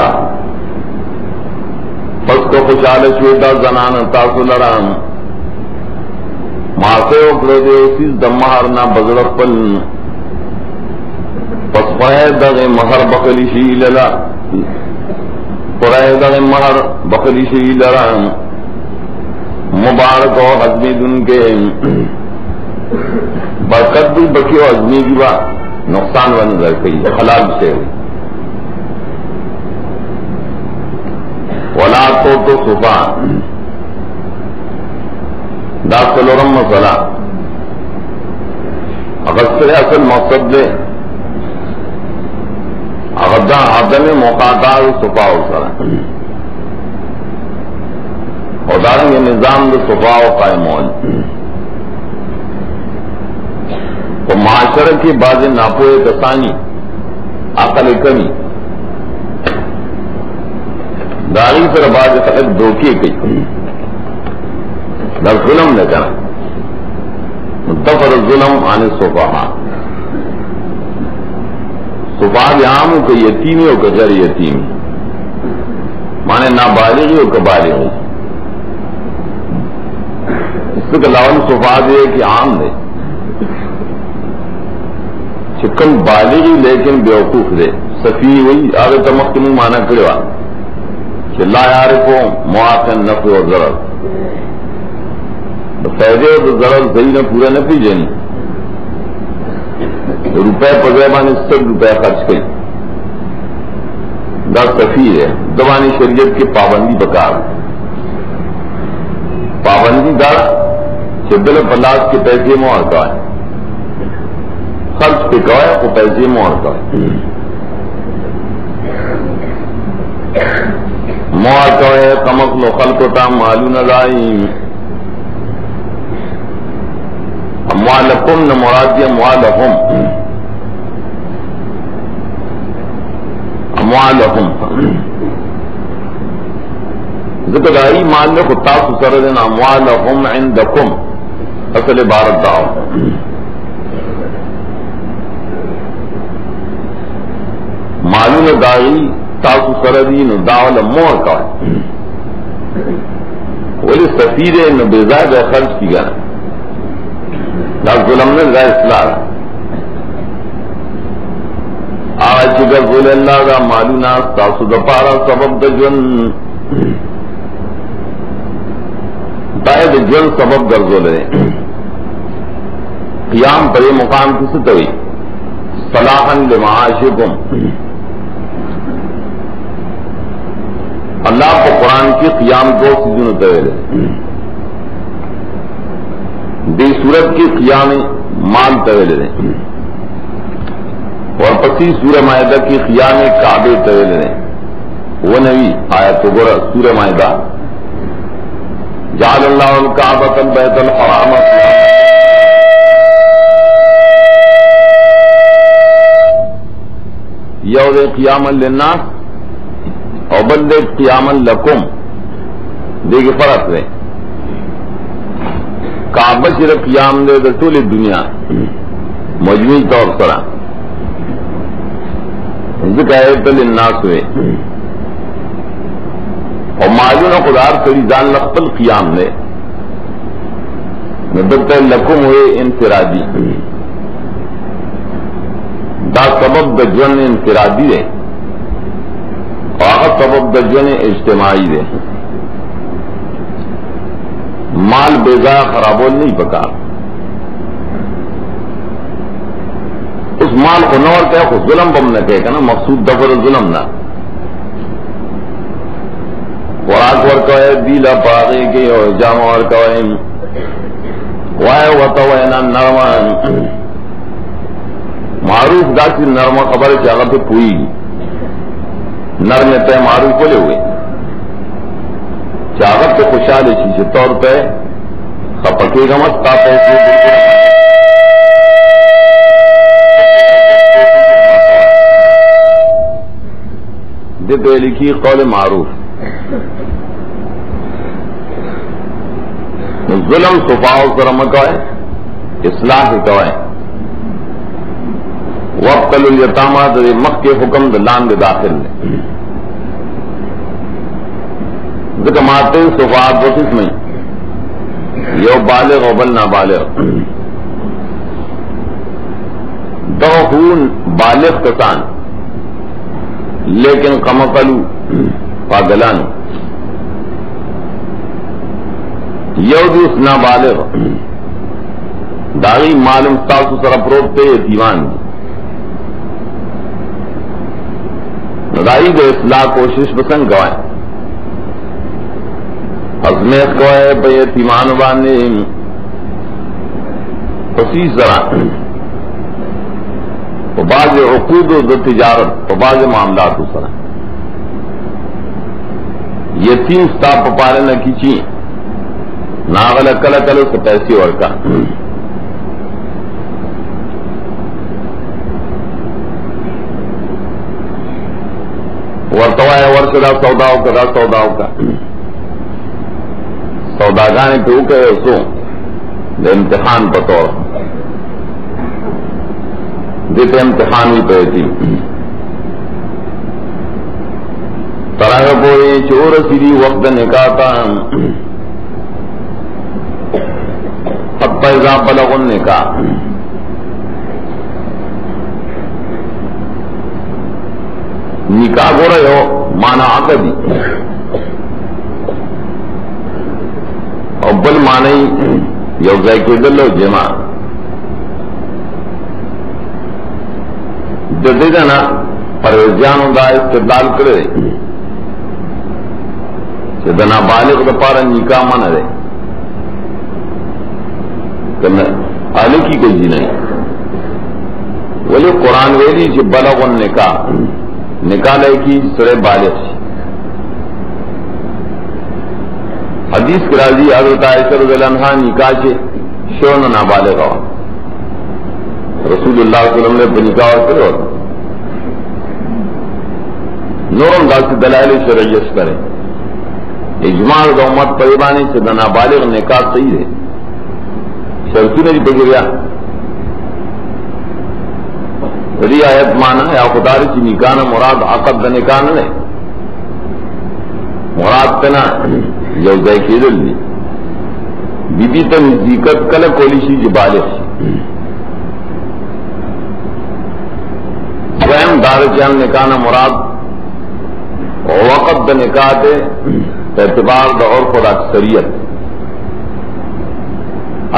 پس کو خوشحال شدی زنان تاسو لران ماں سے کو دیو سیز دمار نہ بدرق بل پس فائد در مہر بخلی شی للا قرائد مہر بخلی شی لرام مبارک و حضمی دن کے برکت بھی بکی و حضمی کی بات نقصان و نظر کئی حلال سے ولا تو صفا داخل رم مسئلہ اگر اصل مقصد دے عدم مقاطع صفا و سرا اور داریں یہ نظام دے صفا و قائمون تو معاشرہ کی بعض ناپوئے کسانی عقل کمی داری پر بعض خلق دھوکے کی در ظلم نے کرا متفر الظلم عن الصفحاء صفحاء عام ہو کہ یتیمی ہو کہ غیر یتیم مانے نابالغی ہو کہ بالغی اس کے علاوہ صفحاء دے کہ عام دے چکن بالغی لیکن بیوقوف دے صفی ہوئی آگے تمک منہ مانا کروا کہ لا یعرفو مواقع نفع و ضرر فائدے اور ضرر صحیح نہ پورا نہ پی جانی روپے پذیبان اس تک روپے خرچ کی دا صفی ہے زبانی شریعت کی پابندی بکار پابندی دار شدل پلاس کے پیسے مہر کا ہے خرچ پہ کوائے وہ پیسے مہر کا ہے مہر کا ہے کمک لو خلق تا معلوم نظائم اموالکم نہ مراد اموالہم اموالہم ذکر آئی مان لے خطاب سر دینا اموالہم عندکم اصل عبارت داؤ معلوم دائی تاسو سردین داول مور کا ولی سفیر نو بیزاد خرچ کی گنا ظلم نے ظاہر اصلاح آج گرزول اللہ دا مالونا ستاسو دا پارا سبب دا جن دائے دا جن سبب گرزول ہے. قیام پر مقام کسی توئی صلاحا لمعاشکم. اللہ کو قرآن کی قیام دو سیزن تویل دی صورت کی قیام مال تویل ہے اور پسی سورہ مائدہ کی قیام کعبے طویل نے. وہ نبی آیت گورا سورہ مائدہ جعل اللہ الکعبۃ البیت الحرام یود قیاما للناس اور بل دے قیاما لکم. دیکھ فرق ہے کعبہ صرف قیام دے طول دنیا مجموعی طور سرا ذکایت للناس ہوئے اور معلوم خدار کری جان لخپل قیام نے مدت لکم ہوئے انفرادی. دا سبب دجون انفرادی دے اور سبب دجون اجتماعی دے. مال بیزا خرابول نہیں پکا. اس مال کو نور کہ ظلم بم نہ کہ نا مقصود دفر ظلم نہ خوراک ور کوئے دیلا پاگے کے اور جام ور کوئے وائے وطوئے نا نرمان معروف دا سی نرم خبر چاہتا پہ پوئی نرم تے معروف بولے ہوئے چاہتا پہ خوشحال چیز طور پہ خپکے گا مت تا پیسے دیتے لکھی قول معروف. ظلم صفاؤ کرم کوئے اصلاح کوئے وقتل الیتامہ دے مخ کے حکم دلان دے داخل لے ذکر ماتے صفاعت دو قسم میں یو بالغ و بل نابالغ. دو خون بالغ کسان لیکن کمقلو پاگلان یودوس نابالغ داغی معلوم تاسو سر پروتے یتیمان ندائی دے اصلاح کوشش بسنگ گوائیں ازمیت کوئے پہ یتیمان بانے پسی ذرا تو بعض عقود و تجارت تو بعض معاملات اس طرح یتیم ستا پپارے نہ کھینچی ناغل کل کل سے پیسے ورکا ورتوائے ورک دا سوداؤ کا دا سوداؤ کا سوداگانے پہ اوکے سو دے امتحان بطور دیتے امتحان بھی پہ تھی طرح پوری چور سیدھی وقت نکاتا اب پیزا بلغن نکاح نکاح ہو رہے ہو مانا عقدی اور بل مانا یو ذائقے دلو جمع جدے نا پرویزیانوں دا استدلال کرے دنا بالغ دا پارا نکاح مانا رہے آلے کی کوئی جی نہیں ولی قرآن ویلی چھ بلغ النکاح نکاح لے کی سرے بالغ حدیث کی راضی حضرت عائشہ رضی اللہ عنہ نکاح چھ شون نابالغ ہوا رسول اللہ صلی اللہ علیہ وسلم نے نکاح اور پھر ہوتا نورم دا سے دلائل شرعیش کریں اجماع دا امت پریبانی سے دنا بالغ نکاح صحیح ہے شرطی نے بھی گریا بڑی آیت مانا یا خداری چی نکاح مراد عقد دا نکاح نے مراد تنا یو ذائقی دل دی بی بی تا نزدیکت کل کولی شی جی بالغ شی دویم دار چان نکاح نہ مراد وقت دا نکاح دے اعتبار دا عرف اور اکثریت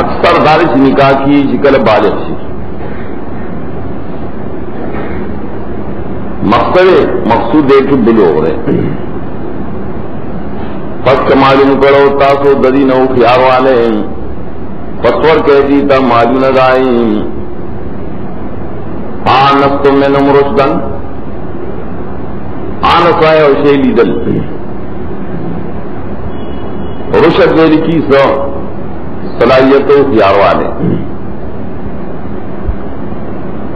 اکثر دارش نکاح کی شکل بالغ شی مقصود ہے کہ بلوغ رہے پس کا معلوم کرو تاسو ددی نو خیار والے پسور کہہ دی تا معلوم ندائی آنستم منہم رشدن آنسائے اور شیلی دل رشد ویلی کی سو صلاحیت و خیار والے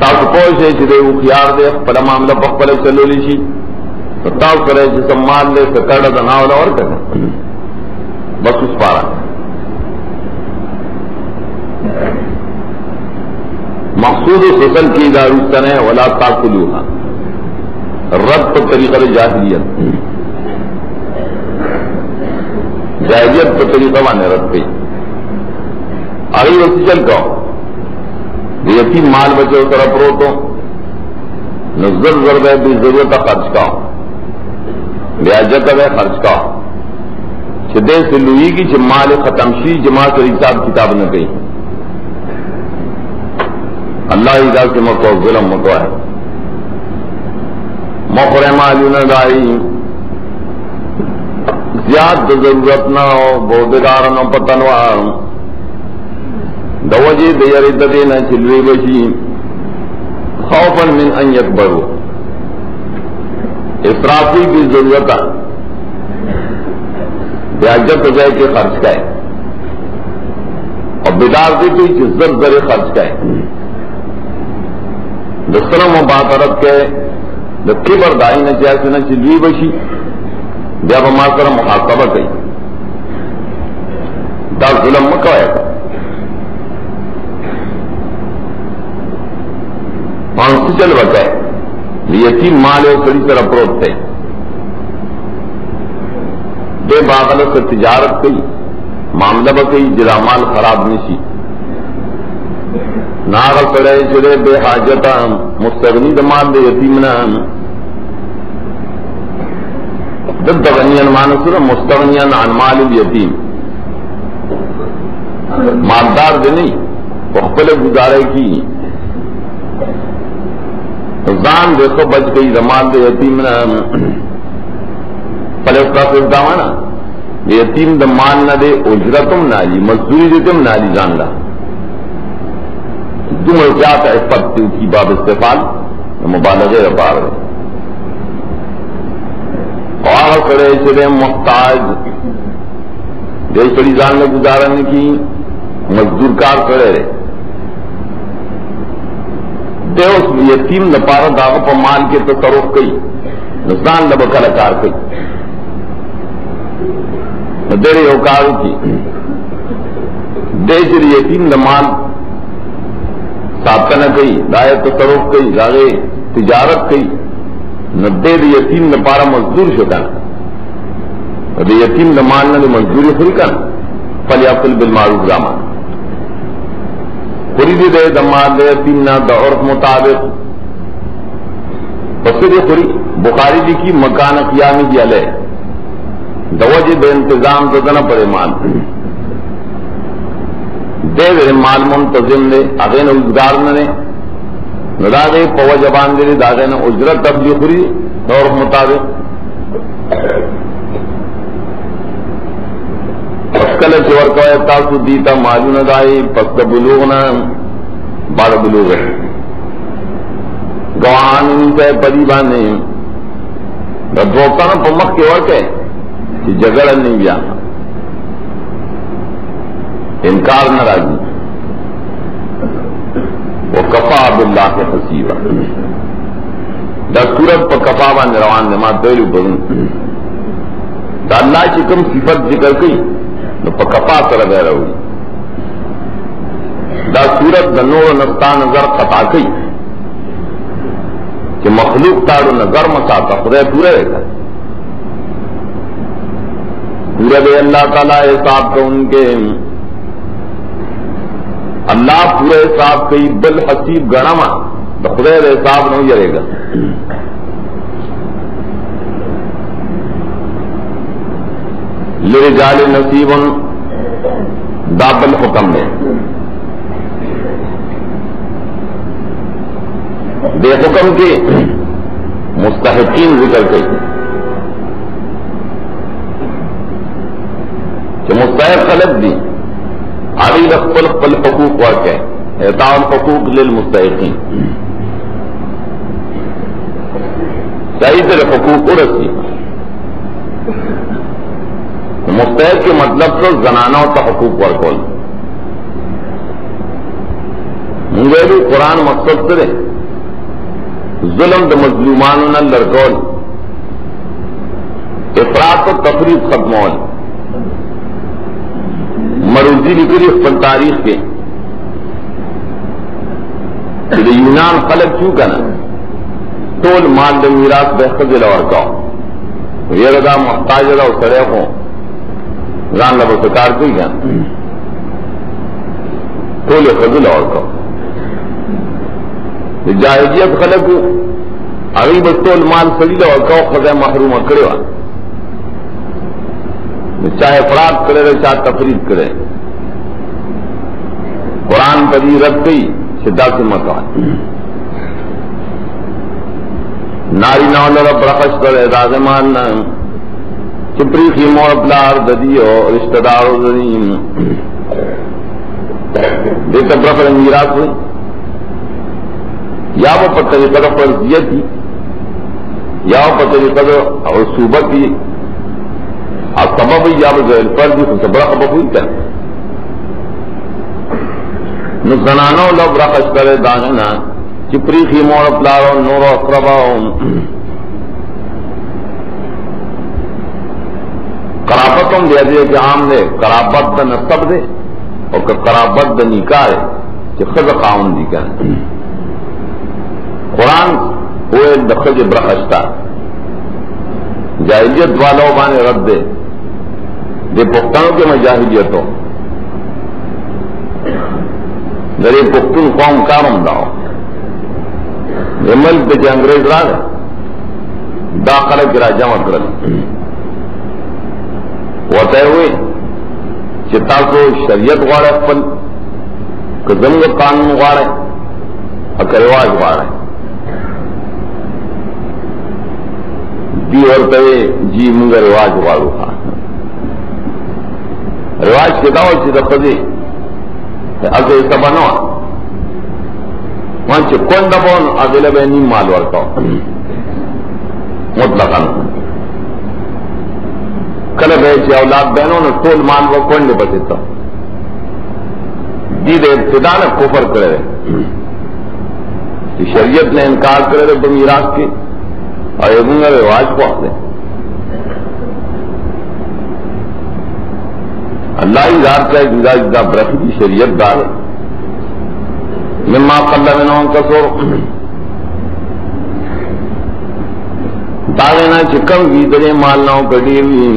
تاسو پوه شئ چې دی خيار دی خپل معامله په خپل چلولی شي تاسو سره چې سمال له سکړه د ناول اور کړه بس اوس پارا مقصود فصل کی داروستنه ولا تاکلوها رد په طریقه جاهلیت جاهلیت په طریقه باندې رد کړي اړي وسی چل کو یتیم مال بچے طرف رو تو نظر ضرب ہے بھی ضرورت خرچ کا بیاجت ہے خرچ کا چدے سے لوئی کی مال ختم شی جمع کر حساب کتاب نہ گئی اللہ ادا سے مکو ظلم مکو ہے مخر معلوم دائی زیاد ضرورت نہ ہو بودار نہ پتنوار دوجی دیر ددینا چلوی بشی خوفا من ان یکبرو اسرافی کی ضرورت بیاجت ہو جائے کہ خرچ کا ہے اور بیدار کی کوئی عزت ذرے خرچ کا ہے دسرم و باترت کے دکی بردائی نہ چاہے نہ چلوی بشی جب ہمارا سر محاسبہ کئی دا ظلم مکو ہے چل بتائے یتیم مال اور سڑی طرح پروت تھے بے باغل سے تجارت کئی معاملہ بکئی جلا مال خراب نشی ناغل پڑے چلے بے حاجتا مستغنی دمال دے یتیم نام دد دغنین مانسر مستغنین عن مال الیتیم مالدار دے نہیں وقبل گزارے کی زان دیکھو بچ گئی زمان دے یتیم نہ پہلے اس کا پھر داوانا یتیم دمان نہ دے اجرتم نالی مزدوری دیتم نالی جان لا تم ارجات عفت کی باب استفال مبالغے رپار اور کرے چلے محتاج دے چڑی جان میں گزارنے کی مزدور کار کرے دے اس یتیم نہ پارا داغ پر مال کے تصرف کئی نسان نہ بکل کار کئی نہ دے اوکار کی دے جر یتیم نہ مال ساتھ نہ کئی دائے تصرف کئی داغے تجارت کئی نہ دے یتیم نہ پارا مزدور شکن دے یتیم نہ مال نہ مزدوری خریکن فلیقل بالمعروف رامان خوری دے دماد دے تیمنا دا عرف مطابق پس دے خوری بخاری جی کی مکان قیامی کی علیہ دوجہ دے انتظام ددنا پڑے مال دے مال منتظم دے اغین اوزگار نے ندا دے پوجبان دے داغین اجرت تبلی خوری دا عرف مطابق کل چور کو تاسو دیتا معلوم دائی پس دا بلوغنا بار بلوغ ہے گوان سے پری بانے دوستان پمک کے ورکے کہ جگڑ نہیں بیا انکار نہ راجی وہ کفا باللہ کے حسیبہ دا سورت پا کفا بان روان نے ماں دولو برن دا اللہ چی کم صفت ذکر کی نو پا کفا سر بے رہوی دا صورت دا نور نستا نظر قطع کی کہ مخلوق تارو نظر مساتا خدای پورے رہتا پورے دے اللہ تعالیٰ حساب کا ان کے اللہ پورے حساب کئی بل حسیب گنما دا خدای حساب نہیں جرے گا لرجال نصیب دابل حکم ہے، بے حکم کے مستحقین ذکر کئی کہ مستحق خلق دی علی رقبل قل حقوق واقع اعطاء الحقوق للمستحقین، چاہیے تیرے حقوق کو رسی مستحق کے مطلب تو زنانوں کا حقوق ورکول مجھے بھی قرآن مقصد کرے ظلم د مظلومانوں نہ لڑکول افراط و تفریط ختمول مروزی نکلی پر تاریخ کے یونان خلق کیوں کا نا ٹول مال د میراث بے خزل اور کاؤ یہ ردا محتاج رہا سڑے ہوں ران لبو سکار کوئی گیا ٹول خزل اور کاؤ جاہلیت خلق اگی بستول مال سلیل اور کاؤ خزہ محروم کرے وا چاہے افراد کرے رہے چاہے تفرید کرے قرآن پذی رد گئی شدہ سے مکان ناری ناول رب رخص کرے رازمان چپری خیموں اپلار ددیو رشتہ دارو زنیم دیتا برخر میراث ہوئی یا وہ پر طریقہ فرضیت تھی یا وہ پر طریقہ عصوبت تھی اور سبب یا وہ ذہل فرض تھی تو بڑا خبر ہوئی کیا نزنانو لب رخص کرے داغنا چپری خیموں اپلارو نور و اقرباؤ قرابتوں دے دے کہ عام دے قرابت دا نصب دے اور کہ قرابت دا نکاح ہے کہ خد خاون دی کیا قرآن ہوئے دخج برخشتا جاہلیت والوں بانے رد دے دے پختنوں کے میں جاہلیت ہو درے پختن قوم کارم داؤ یہ ملک دے انگریز را گئے داخلہ گرا جمع کرل وطے ہوئے چتا کو شریعت واڑے اپن کزنگ قانون واڑے اکر رواج واڑے دی اور کہے جی منگا رواج واڑو خان رواج کے داؤ چی دفدے اگر سبا نوا وہاں چی کون دبون اگلے بے نیم مال ورکاو مطلقاً کل بے چی اولاد بہنوں نے ٹول مال وہ کون لے بسیتا دید ابتدا نے کفر کرے رہے کہ شریعت نے انکار کرے رہے بمیراث کی اور یہ منگا رواج کو آتے اللہ ہی ذات کا جدا جدا برخی کی شریعت دار ہے مما قل منهم کسور داغینا چکم کی درے مالناؤں کڑی ہوئی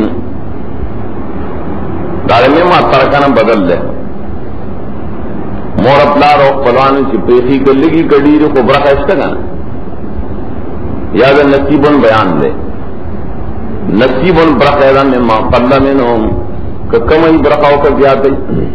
دارے میں ماں ترکانا بدل لے مور اپلار اور پلوان چی پیخی کر لگی کڑی رو کو برخ اشتا گا یاد نصیبن بیان دے نصیبن برخ ایدان مما قل منهم کہ کم ہی برخاو کر دیا گئی